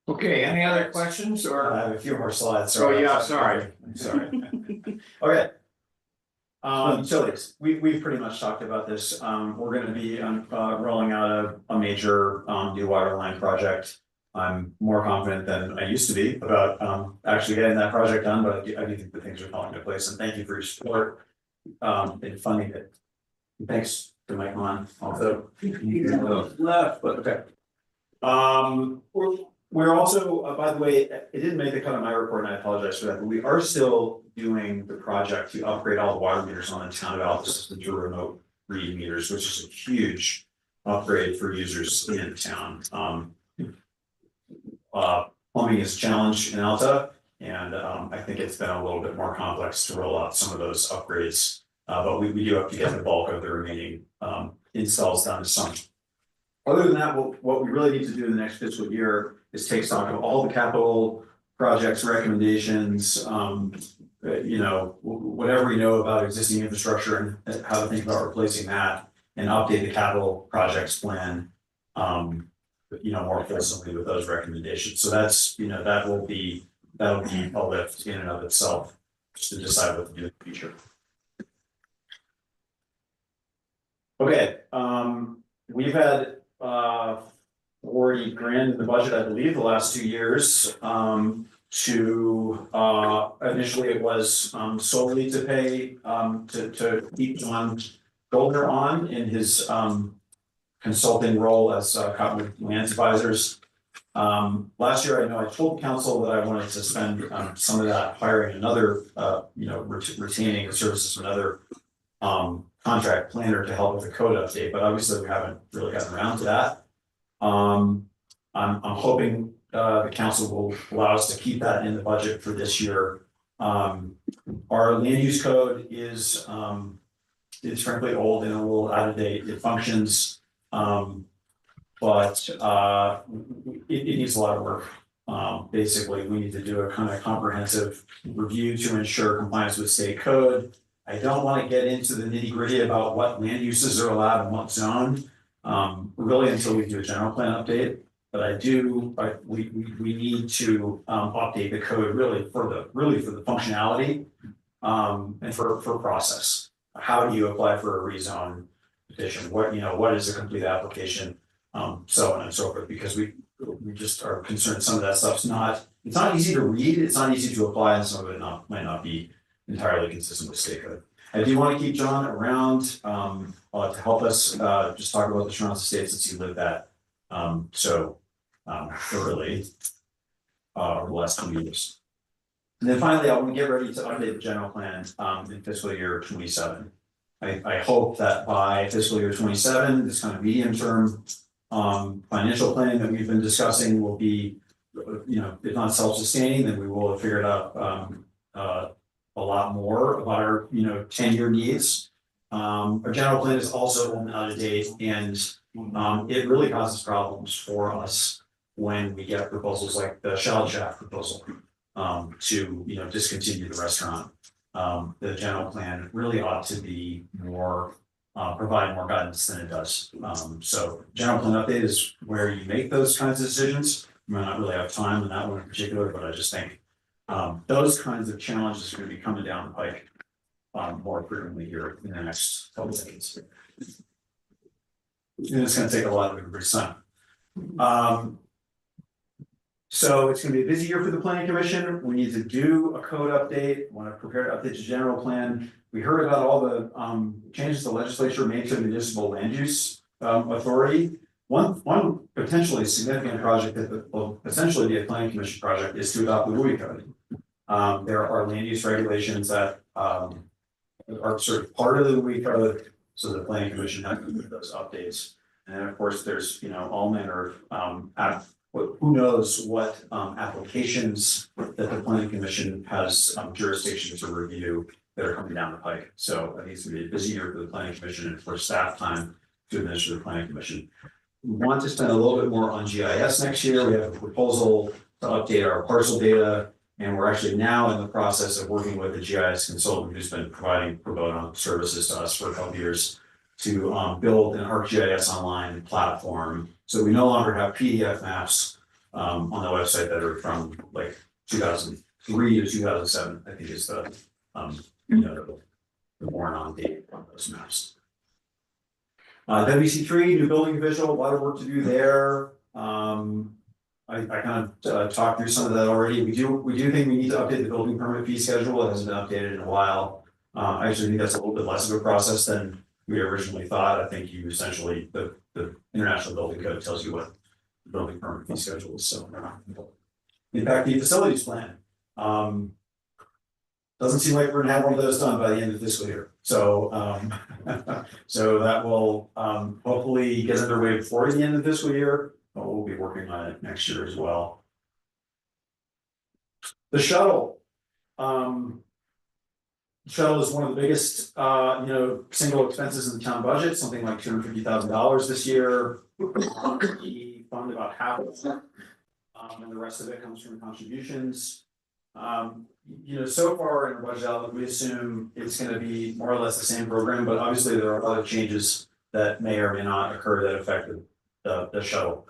Okay, any other questions or? I have a few more slides. Oh, yeah, sorry. Sorry. Okay. Utilities, we've pretty much talked about this. We're gonna be rolling out a major new water line project. I'm more confident than I used to be about actually getting that project done, but I do think the things are falling into place, and thank you for your support in funding it. And thanks to Mike Mon, although left, but okay. We're also, by the way, it didn't make the cut on my report, and I apologize for that, but we are still doing the project to upgrade all the water meters on the town of Altus to remote reading meters, which is a huge upgrade for users in town. Plumbing is a challenge in Alta, and I think it's been a little bit more complex to roll out some of those upgrades. But we do have to get the bulk of the remaining installs done this summer. Other than that, what we really need to do in the next fiscal year is take stock of all the capital projects, recommendations, whatever we know about existing infrastructure and how to think about replacing that, and update the capital projects plan. More fulsomely with those recommendations. So that's, that'll be a lift in and of itself, just to decide what to do in the future. Okay, we've had $40 grand in the budget, I believe, the last 2 years. to, initially it was, solely to pay, to keep John Goldner on in his, consulting role as, Cottonwood Lands Advisors. Last year, I know I told council that I wanted to spend, some of that hiring another, retaining the services of another, contract planner to help with the code update, but obviously we haven't really gotten around to that. I'm hoping the council will allow us to keep that in the budget for this year. Our land use code is frankly old and a little out of date. It functions, but it needs a lot of work. Basically, we need to do a kind of comprehensive review to ensure compliance with state code. I don't want to get into the nitty gritty about what land uses are allowed in what zone, really until we do a general plan update. But we need to update the code really for the functionality and for process. How do you apply for a rezone petition? What is a complete application? So on and so forth, because we just are concerned some of that stuff's it's not easy to read, it's not easy to apply, and some of it might not be entirely consistent with state code. I do want to keep John around to help us just talk about the Toronto State since he lived that thoroughly over the last 2 years. And then finally, I want to get ready to update the general plan in fiscal year 27. I hope that by fiscal year 27, this kind of medium term financial plan that we've been discussing will be, if not self-sustaining, then we will have figured out a lot more about our 10-year needs. Our general plan is also old and out of date, and it really causes problems for us when we get proposals like the Shallot Shack proposal to discontinue the restaurant. The general plan really ought to be more provide more guidance than it does. So general plan update is where you make those kinds of decisions. I might not really have time on that one in particular, but I just think those kinds of challenges are going to be coming down the pike more frequently here in the next couple of decades. And it's going to take a lot of everybody's time. So it's going to be a busy year for the planning commission. We need to do a code update. Want to prepare to update the general plan. We heard about all the changes the legislature made to the municipal land use authority. One potentially significant project that will essentially be a planning commission project is to adopt the WUI code. There are land use regulations that are sort of part of the WUI code, so the planning commission has to do those updates. And then of course there's all manner of who knows what applications that the planning commission has jurisdiction to review that are coming down the pike. So I think it's gonna be a busy year for the planning commission and for staff time to administer the planning commission. We want to spend a little bit more on GIS next year. We have a proposal to update our parcel data, and we're actually now in the process of working with the GIS consultant who's been providing pro bono services to us for a couple of years to build an ArcGIS online platform. So we no longer have PDF maps on the website that are from like 2003 to 2007, I think is the born on date on those maps. WC3, new building visual, a lot of work to do there. I kind of talked through some of that already. We do think we need to update the building permit fee schedule. It hasn't been updated in a while. I actually think that's a little bit less of a process than we originally thought. I think you essentially, the International Building Code tells you what the building permit fee schedule is. So in fact, the facilities plan doesn't seem like we're gonna have one of those done by the end of the fiscal year. So so that will hopefully get underway before the end of the fiscal year, but we'll be working on it next year as well. The shuttle. Shuttle is one of the biggest, single expenses in the town budget, something like $250,000 this year. We fund about half of it, and the rest of it comes from contributions. So far in our budget outlook, we assume it's going to be more or less the same program, but obviously there are other changes that may or may not occur that affect the shuttle.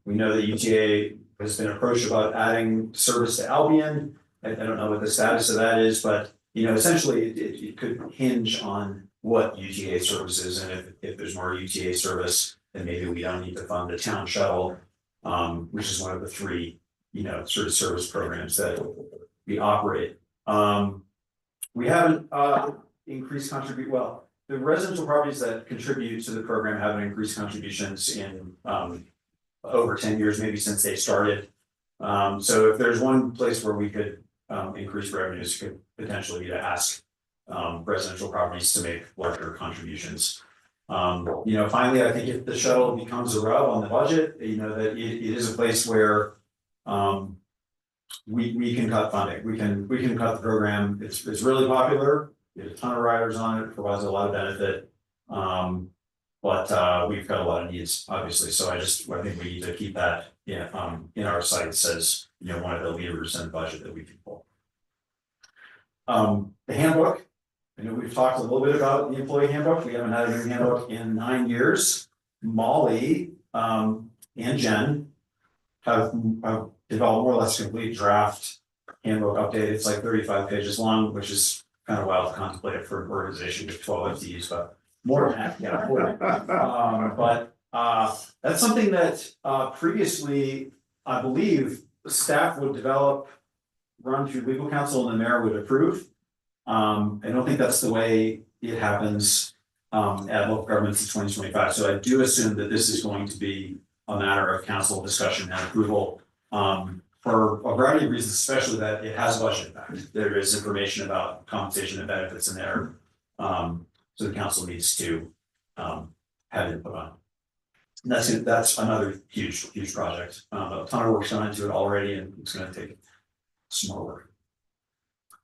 We know that UTA has been approached about adding service to Albion. I don't know what the status of that is, but essentially it could hinge on what UTA service is, and if there's more UTA service, then maybe we don't need to fund the town shuttle, which is one of the three sort of service programs that we operate. We haven't increased the residential properties that contribute to the program haven't increased contributions in over 10 years, maybe since they started. So if there's one place where we could increase revenues, could potentially be to ask residential properties to make larger contributions. Finally, I think if the shuttle becomes a rub on the budget, that it is a place where we can cut funding. We can cut the program. It's really popular. We have a ton of riders on it, provides a lot of benefit. But we've got a lot of needs, obviously. So I think we need to keep that in our sights as one of the levers in the budget that we can pull. The handbook. I know we've talked a little bit about the employee handbook. We haven't had a new handbook in 9 years. Molly and Jen have developed more or less a complete draft handbook update. It's like 35 pages long, which is kind of wild to contemplate for an organization with 12 FTEs, but more than that, yeah. But that's something that previously, I believe, staff would develop, run through legal counsel, and the mayor would approve. I don't think that's the way it happens at local governments in 2025. So I do assume that this is going to be a matter of council discussion and approval for a variety of reasons, especially that it has budget impact. There is information about compensation and benefits in there. So the council needs to have input on. And that's another huge project. A ton of work's gone into it already, and it's going to take some more work.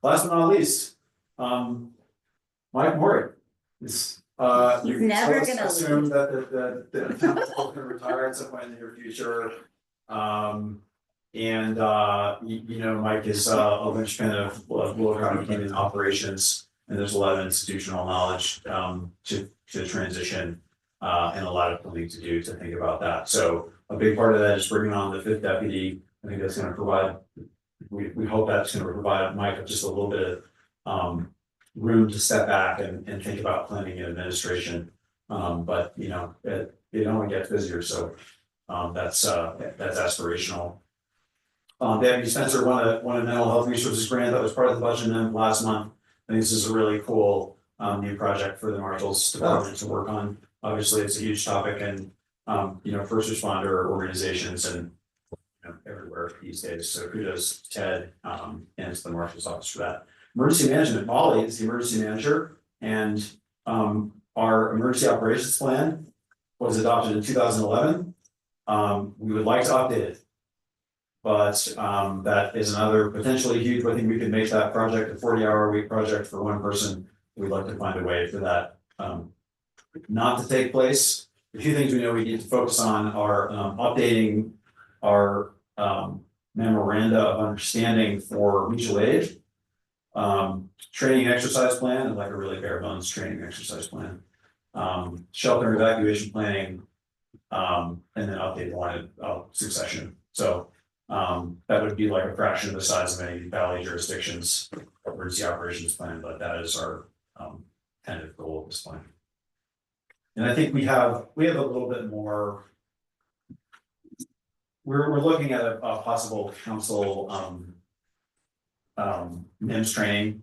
Last but not least, Mike Mori is He's never gonna assume that the town will retire at some point in the near future. Mike is a linchpin of Will County Planning operations, and there's a lot of institutional knowledge to transition and a lot of planning to do to think about that. So a big part of that is bringing on the 5th deputy. I think that's going to provide. We hope that's going to provide Mike just a little bit of room to step back and think about planning and administration. But it only gets busier, so that's aspirational. Deputy Spencer won a mental health resources grant that was part of the budget amendment last month. I think this is a really cool new project for the Marshals Department to work on. Obviously, it's a huge topic, and first responder organizations and everywhere these days. So kudos to Ted and to the Marshal's Office for that. Emergency management. Molly is the emergency manager, and our emergency operations plan was adopted in 2011. We would like to update it, but that is another potentially huge. I think we could make that project a 40-hour-a-week project for one person. We'd like to find a way for that not to take place. A few things we know we need to focus on are updating our memoranda of understanding for mutual aid, training exercise plan, and like a really bare bones training exercise plan, shelter evacuation planning, and then update line of succession. So that would be like a fraction of the size of any valley jurisdictions emergency operations plan, but that is our tentative goal at this point. And I think we have a little bit more. We're looking at a possible council NIMS training,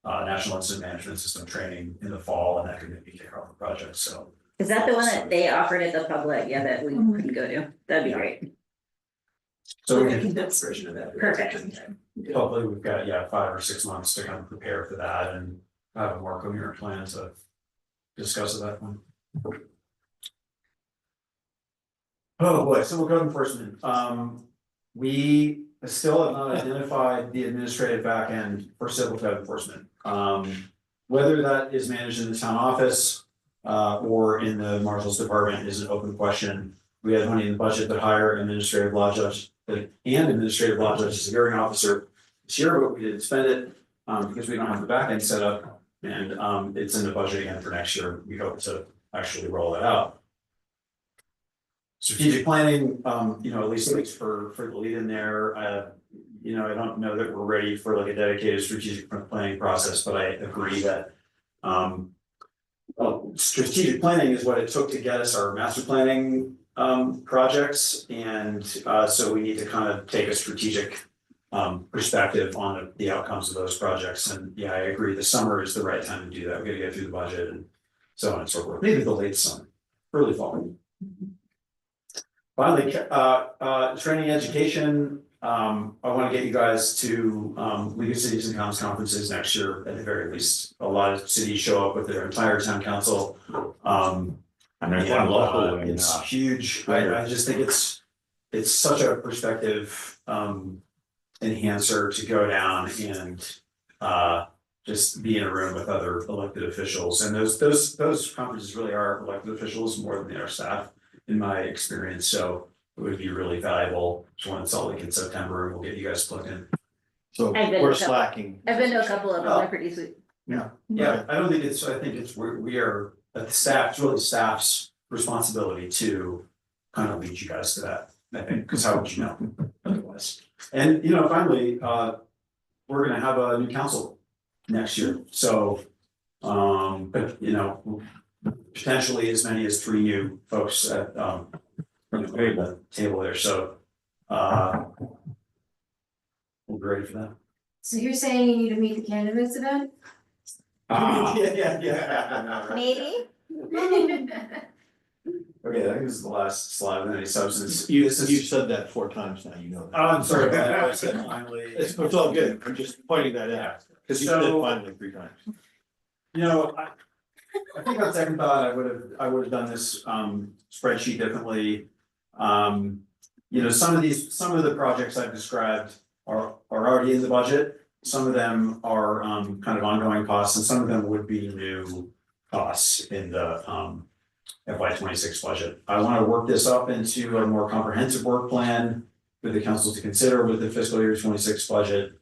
National Incident Management System training in the fall, and that could maybe kick off the project. So is that the one that they offered at the public? Yeah, that we couldn't go to. That'd be great. So we can condensed version of that. Perfect. Hopefully we've got 5 or 6 months to kind of prepare for that and have a more coherent plan to discuss at that point. Oh boy, civil code enforcement. We still have not identified the administrative back end for civil code enforcement. Whether that is managed in the town office or in the Marshal's department is an open question. We had money in the budget to hire an administrative law judge and administrative law judge as a hearing officer this year, but we didn't spend it because we don't have the back end set up, and it's in the budget again for next year. We hope to actually roll that out. Strategic planning, at least for the lead in there, I don't know that we're ready for like a dedicated strategic planning process, but I agree that strategic planning is what it took to get us our master planning projects, and so we need to kind of take a strategic perspective on the outcomes of those projects. And yeah, I agree, the summer is the right time to do that. We gotta get through the budget and so on and so forth. Maybe the late summer, early fall. Finally, training education, I want to get you guys to League of Cities and Towns conferences next year at the very least. A lot of cities show up with their entire town council. And there's one local in, It's huge. I just think it's such a perspective enhancer to go down and just be in a room with other elected officials. And those conferences really are elected officials more than they are staff, in my experience. So it would be really valuable. Just one in Salt Lake in September, and we'll get you guys plugged in. So I've been we're to a couple. slacking. I've been to a couple of them, they're pretty sweet. Yeah, I don't think it's, I think it's, we are, the staff, it's really staff's responsibility to kind of lead you guys to that, I think, because how would you know otherwise? And, you know, finally, we're gonna have a new council next year, so, but, you know, potentially as many as 3 new folks at, from the table there, so, we'll be ready for that. So you're saying you need to meet the candidates event? Yeah. Maybe? Okay, I think this is the last slide with any substance. You've said that 4 times now, you know that. I'm sorry about that, I said finally. It's all good, I'm just pointing that out, because you said So- finally 3 times. You know, I think on second thought, I would have done this spreadsheet differently. You know, some of the projects I've described are already in the budget. Some of them are kind of ongoing costs, and some of them would be new costs in the FY 26 budget. I want to work this up into a more comprehensive work plan for the council to consider with the fiscal year 26 budget.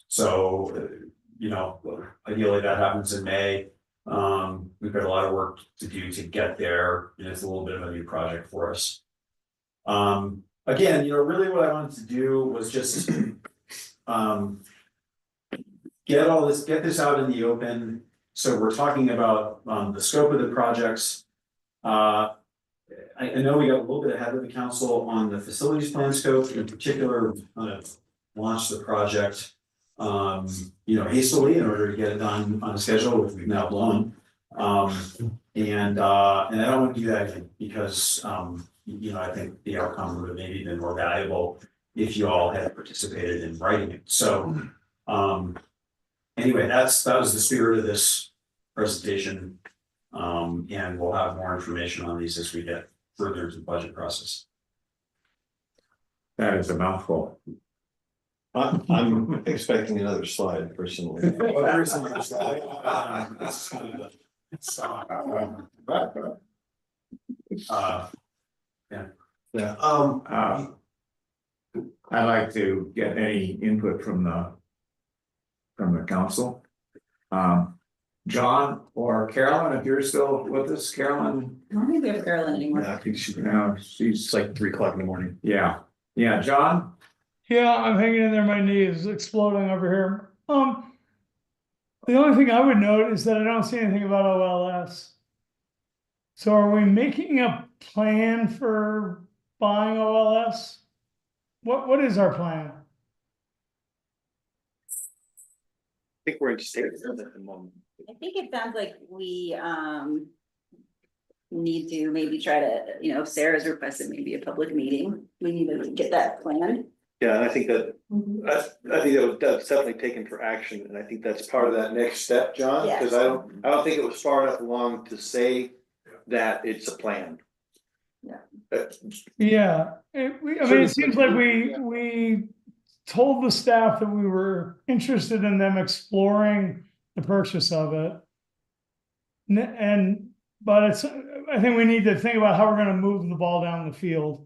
So, you know, ideally that happens in May. We've got a lot of work to do to get there, and it's a little bit of a new project for us. Again, you know, really what I wanted to do was just get this out in the open. So we're talking about the scope of the projects. I know we got a little bit ahead of the council on the facilities plan scope. In particular, kind of launched the project you know, hastily in order to get it done on a schedule, which we've now blown. And I don't want to do that again because you know, I think the outcome would have maybe been more valuable if you all had participated in writing it. So anyway, that was the spirit of this presentation. And we'll have more information on these as we get further into the budget process. that is a mouthful. I'm expecting another slide personally. Well, there is another slide. This is kind of Yeah. I'd like to get any input from the council. John or Carolyn, if you're still with us, Carolyn? I don't think we have Carolyn anymore. Yeah, I think she's She's like 3 o'clock in the morning. yeah, John? Yeah, I'm hanging in there, my knee is exploding over here. The only thing I would note is that I don't see anything about OLS. So are we making a plan for buying OLS? What is our plan? I think we're in state at the moment. I think it sounds like we need to maybe try to, you know, if Sarah's requested maybe a public meeting, we need to get that planned. Yeah, and I think that's definitely taken for action, and I think that's part of that next step, John, because I don't think it was far enough along to say that it's a plan. Yeah, I mean, it seems like we told the staff that we were interested in them exploring the purchase of it. But I think we need to think about how we're gonna move the ball down the field.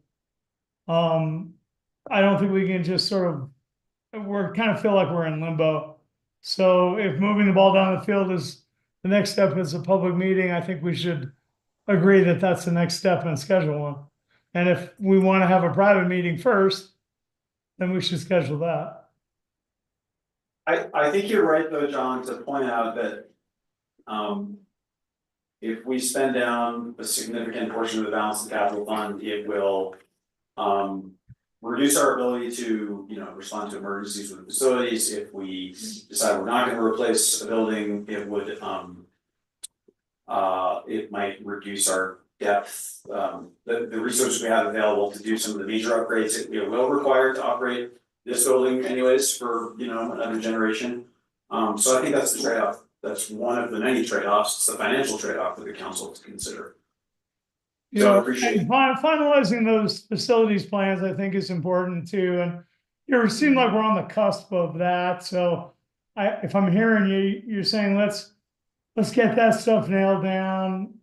I don't think we can just we're kind of feel like we're in limbo. So if moving the ball down the field is the next step is a public meeting, I think we should agree that that's the next step and schedule one. And if we want to have a private meeting first, then we should schedule that. I think you're right though, John, to point out that if we spend down a significant portion of the balance of the capital fund, it will reduce our ability to, respond to emergencies with facilities. If we decide we're not gonna replace a building, it would it might reduce our depth, the resources we have available to do some of the major upgrades. It will require to operate this building anyways for, another generation. So I think that's the trade-off. That's one of the many trade-offs. It's the financial trade-off for the council to consider. You So I know, appreciate it. finalizing those facilities plans, I think is important too, and it seems like we're on the cusp of that, so if I'm hearing you, you're saying let's get that stuff nailed down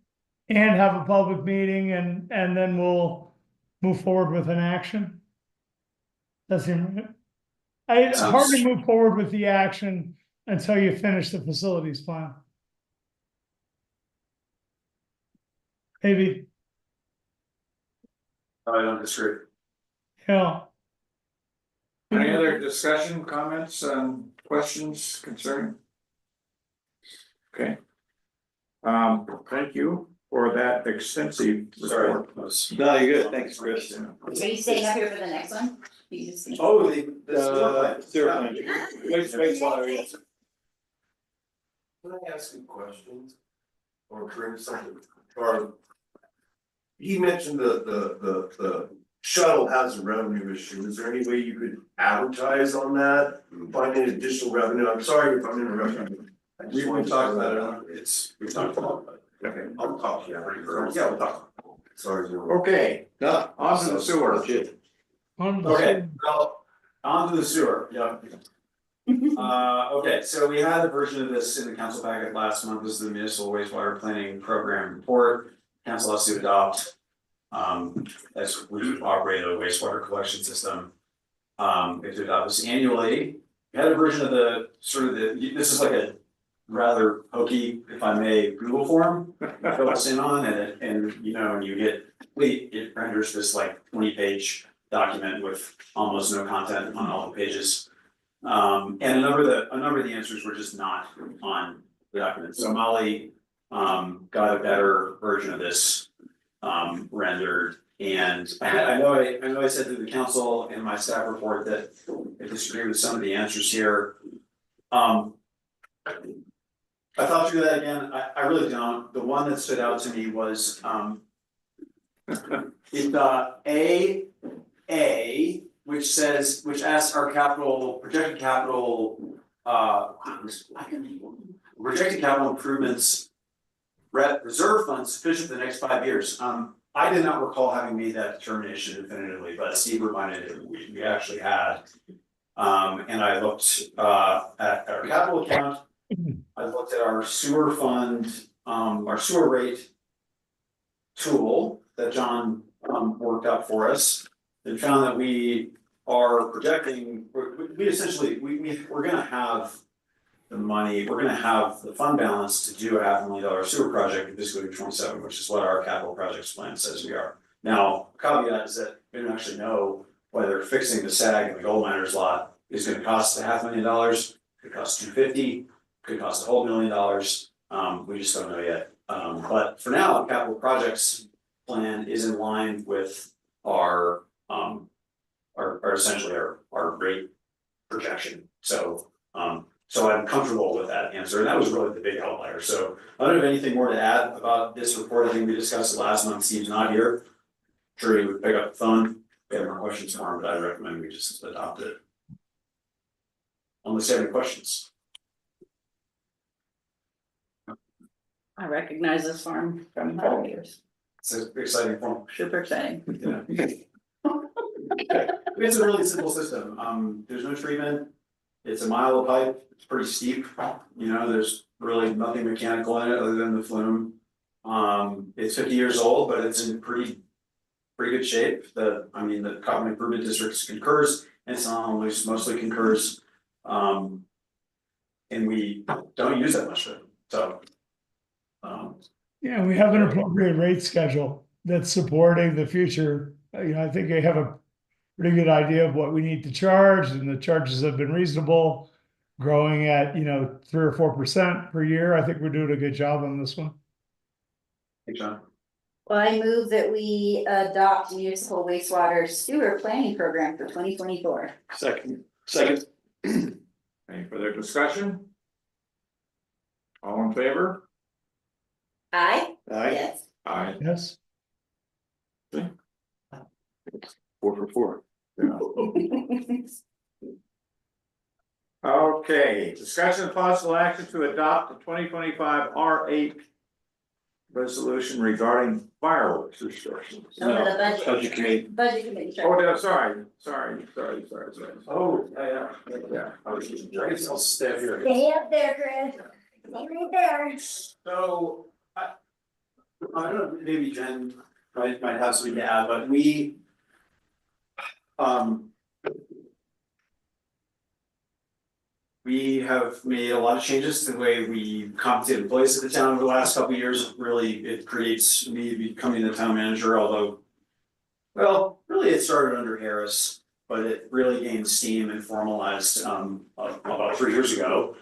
and have a public meeting and then we'll move forward with an action. That's it. It's hard to move forward with the action until you finish the facilities plan. Maybe, I don't disagree. yeah. Any other discussion, comments, questions, concern? Okay. Thank you for that extensive report. No, you're good. Thanks, Chris. Are you staying up here for the next one? You just- Oh, the sewer plant. Wastewater, yes. Can I ask a question? Or bring something, or he mentioned the shuttle has a revenue issue. Is there any way you could advertise on that, find any additional revenue? I'm sorry if I'm interrupting. We talked about it, we've talked about it. Okay, I'll talk to you. Yeah, we'll talk. Sorry. Okay, No. on to the sewer. Okay, well, on to the sewer, yeah. Okay, so we had a version of this in the council packet last month. This is the municipal wastewater planning program report. Council has to adopt. As we operate a wastewater collection system. We have to adopt this annually. We had a version of this is like a rather hokey, if I may, Google form. Fill us in on and you get, it renders this like 20-page document with almost no content on all the pages. And a number of the answers were just not on the document. So Molly got a better version of this rendered. And I know I said to the council in my staff report that I disagree with some of the answers here. I thought through that again, I really don't. The one that stood out to me was in A, which asks our projected capital improvements reserve funds sufficient for the next 5 years. I did not recall having made that determination definitively, but Steve reminded me we actually had. And I looked at our capital account. I looked at our sewer fund, our sewer rate tool that John worked up for us, and found that we are projecting. We essentially we're going to have the money. We're going to have the fund balance to do a $500,000 sewer project in fiscal year 27, which is what our capital projects plan says we are. Now, caveat is that we don't actually know whether fixing the SAG and the gold miners lot is going to cost $500,000, could cost $250,000, could cost $250,000. We just don't know yet. But for now, the capital projects plan is in line with our essentially our rate projection. So I'm comfortable with that answer, and that was really the big outlier. So I don't have anything more to add about this report. I think we discussed it last month. Steve's not here. I'm sure he would pick up the phone. We have more questions for him, but I recommend we just adopt it. Unless you have any questions. I recognize this farm from 5 years. It's an exciting form. Super exciting. Yeah. It's a really simple system. There's no treatment. It's a mile of pipe. It's pretty steep. There's really nothing mechanical in it other than the flume. It's 50 years old, but it's in pretty good shape. The Cotton Improvement District concurs, and it's mostly concurs. And we don't use that much of it. So. Yeah, we have an appropriate rate schedule that's supporting the future. I think they have a pretty good idea of what we need to charge, and the charges have been reasonable, growing at 3 or 4% per year. I think we're doing a good job on this one. Hey, John. Well, I move that we adopt municipal wastewater sewer planning program for 2024. Second. Any further discussion? All in favor? Aye? Aye. Yes. Aye. Yes. 4 for 4. Okay, discussion of possible action to adopt the 2025 R8 resolution regarding fireworks restrictions. No, for the budget. Budget committee. Budget committee. Oh, no, sorry. Oh, yeah. Yeah. I guess I'll stay up here. Stay up there, Chris. Stay right there. So, I don't know, maybe Jen might have something to add, but we. We have made a lot of changes to the way we compensate employees at the town over the last couple of years. Really, it creates me becoming the town manager, although. Well, really, it started under Harris, but it really gained steam and formalized about 3 years ago.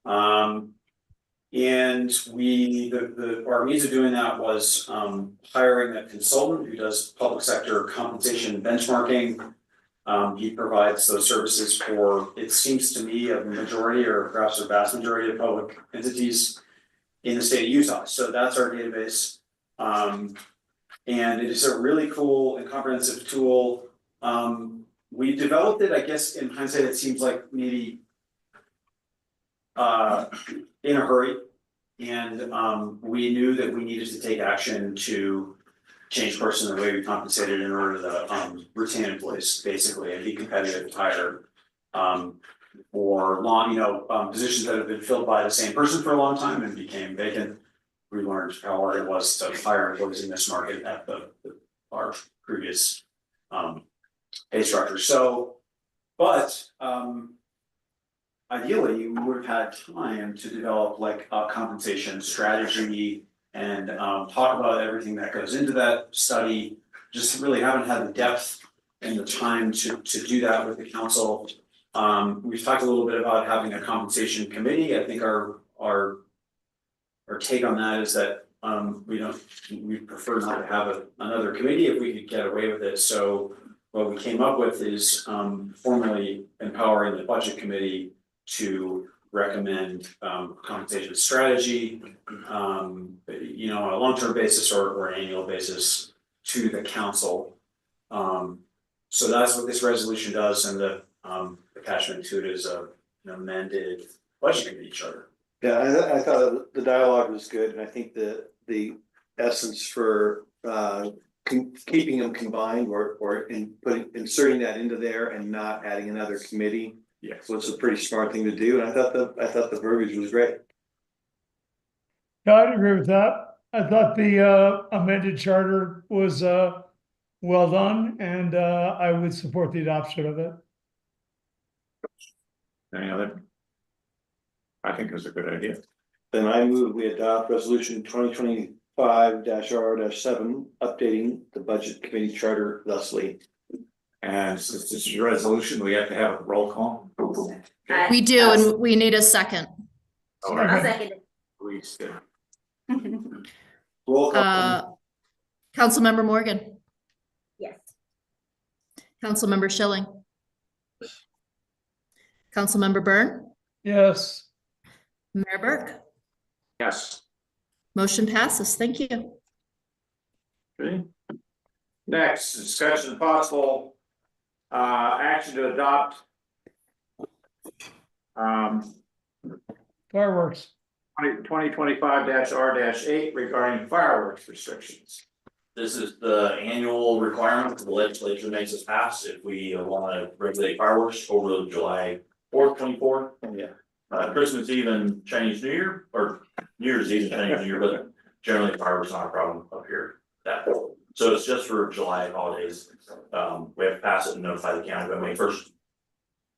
And our means of doing that was hiring a consultant who does public sector compensation benchmarking. He provides those services for, it seems to me, a majority or perhaps a vast majority of public entities in the state of Utah. So that's our database. And it is a really cool and comprehensive tool. We developed it, I guess, in hindsight, it seems like maybe in a hurry. And we knew that we needed to take action to change course in the way we compensated in order to retain employees, basically, and be competitive to hire for long, positions that have been filled by the same person for a long time and became vacant. We learned how hard it was to hire employees in this market at our previous pay structure. So, but ideally, we would have had time to develop like a compensation strategy and talk about everything that goes into that study. Just really haven't had the depth and the time to do that with the council. We've talked a little bit about having a compensation committee. I think our take on that is that we prefer not to have another committee if we could get away with it. So what we came up with is formally empowering the budget committee to recommend compensation strategy, on a long-term basis or an annual basis to the council. So that's what this resolution does, and the attachment to it is an amended budget committee charter. Yeah, I thought the dialogue was good, and I think the essence for keeping them combined or inserting that into there and not adding another committee. Yes. Was a pretty smart thing to do, and I thought the verbiage was great. Yeah, I'd agree with that. I thought the amended charter was well done, and I would support the adoption of it. Any other? I think it's a good idea. Then I move we adopt resolution 2025-R-7, updating the budget committee charter thusly. And since this is a resolution, we have to have a roll call. We do, and we need a second. I'll second it. Please do. Roll call. Councilmember Morgan, Yes. Councilmember Schilling. Councilmember Byrne, Yes. Mayor Burke. Yes. Motion passes. Thank you. Okay. Next, discussion of possible action to adopt Fireworks. 2025-R-8 regarding fireworks restrictions. This is the annual requirement that the legislature makes us pass if we want to regulate fireworks over July 4th, 24th. Yeah. Christmas Eve and Chinese New Year, or New Year's Eve and Chinese New Year, but generally fireworks not a problem up here. So it's just for July holidays. We have to pass it and notify the county by May 1st.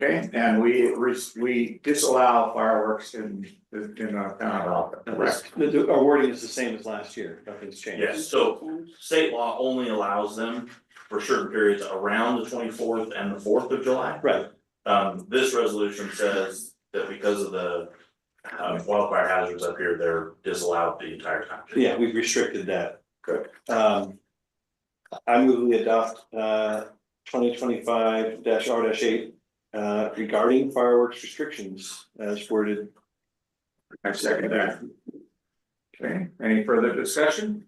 Okay, and we disallow fireworks in our town. Correct. Our wording is the same as last year. Nothing's changed. Yes, so state law only allows them for certain periods around the 24th and the 4th of July. Right. This resolution says that because of the wildfire hazards up here, they're disallowed the entire time. Yeah, we've restricted that. Good. I move we adopt 2025-R-8 regarding fireworks restrictions as worded. I second that. Okay, any further discussion?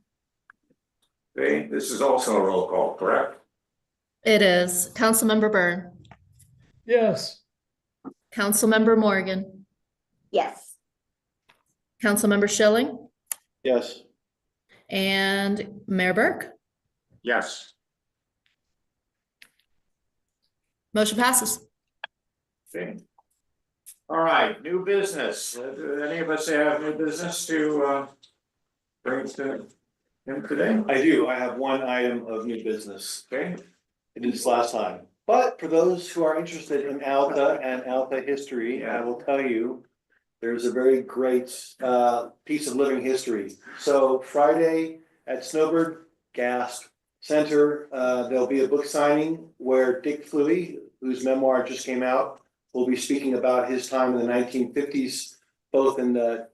Okay, this is also a roll call, correct? It is. Councilmember Byrne, Yes. Councilmember Morgan, Yes. Councilmember Schilling, Yes. and Mayor Burke. Yes. Motion passes. Okay. All right, new business. Do any of us have new business to bring to him today? I do. I have one item of new business. Okay, I did this last time. But for those who are interested in Alta and Alta history, I will tell you, there's a very great piece of living history. So Friday at Snowbird Gas Center, there'll be a book signing where Dick Fluey, whose memoir just came out, will be speaking about his time in the 1950s, both in the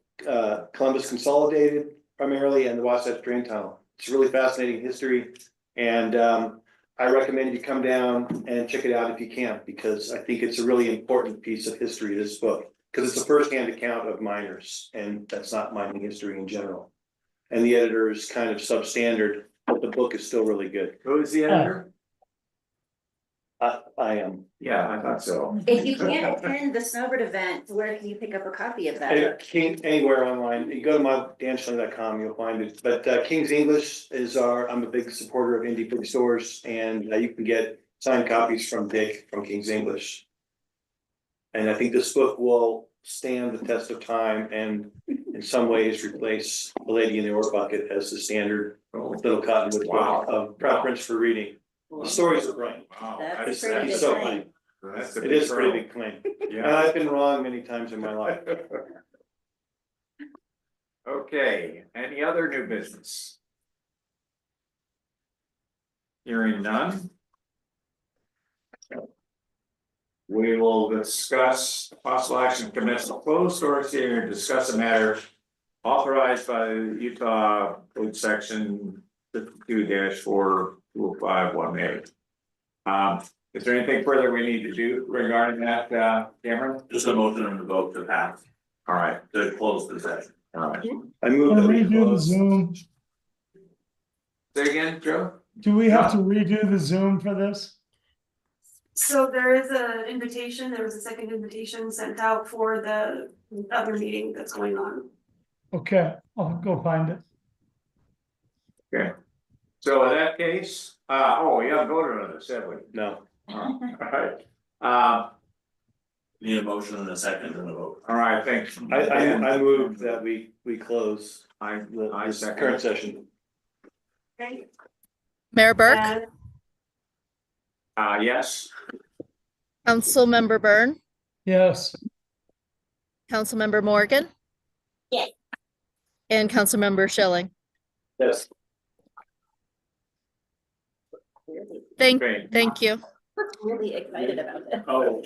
Columbus Consolidated primarily and the Wasatch Drain Tunnel. It's really fascinating history, and I recommend you come down and check it out if you can, because I think it's a really important piece of history, this book, because it's a firsthand account of miners, and that's not mining history in general. And the editor is kind of substandard, but the book is still really good. who is the editor? I am. Yeah, I thought so. If you can't attend the Snowbird event, where can you pick up a copy of that? Anywhere online, you go to my danschling.com, you'll find it, but King's English is I'm a big supporter of indie bookstores, and you can get signed copies from Dick from King's English. And I think this book will stand the test of time and in some ways replace The Lady in the Ore Bucket as the standard little cottonwood book of preference for reading. The stories are brilliant. Wow, That's It's a pretty big so claim. funny. That's a It big is a pretty hurdle. big claim, and Yeah. I've been wrong many times in my life. Okay, any other new business? Hearing none. We will discuss possible action to commence a closed storage hearing and discuss a matter authorized by the Utah Code Section 52-4-205-1A. Is there anything further we need to do regarding that, Cameron? Just a motion and a vote to pass, All right, to close the session. all right. I moved Can that we we redo the close. Zoom? Say again, Joe? Do we have to redo the Zoom for this? So there is an invitation, there was a second invitation sent out for the other meeting that's going on. Okay, I'll go find it. Okay, so in that case, we haven't voted on this, have we? No. All right, Need a motion and a second and a vote. all right, thanks. I moved that we close I this second. current session. Okay. Mayor Burke, And Yes, Councilmember Byrne, Yes. Councilmember Morgan. Yes. And Councilmember Schilling. Yes. Thank great. you. Really excited about this. Oh.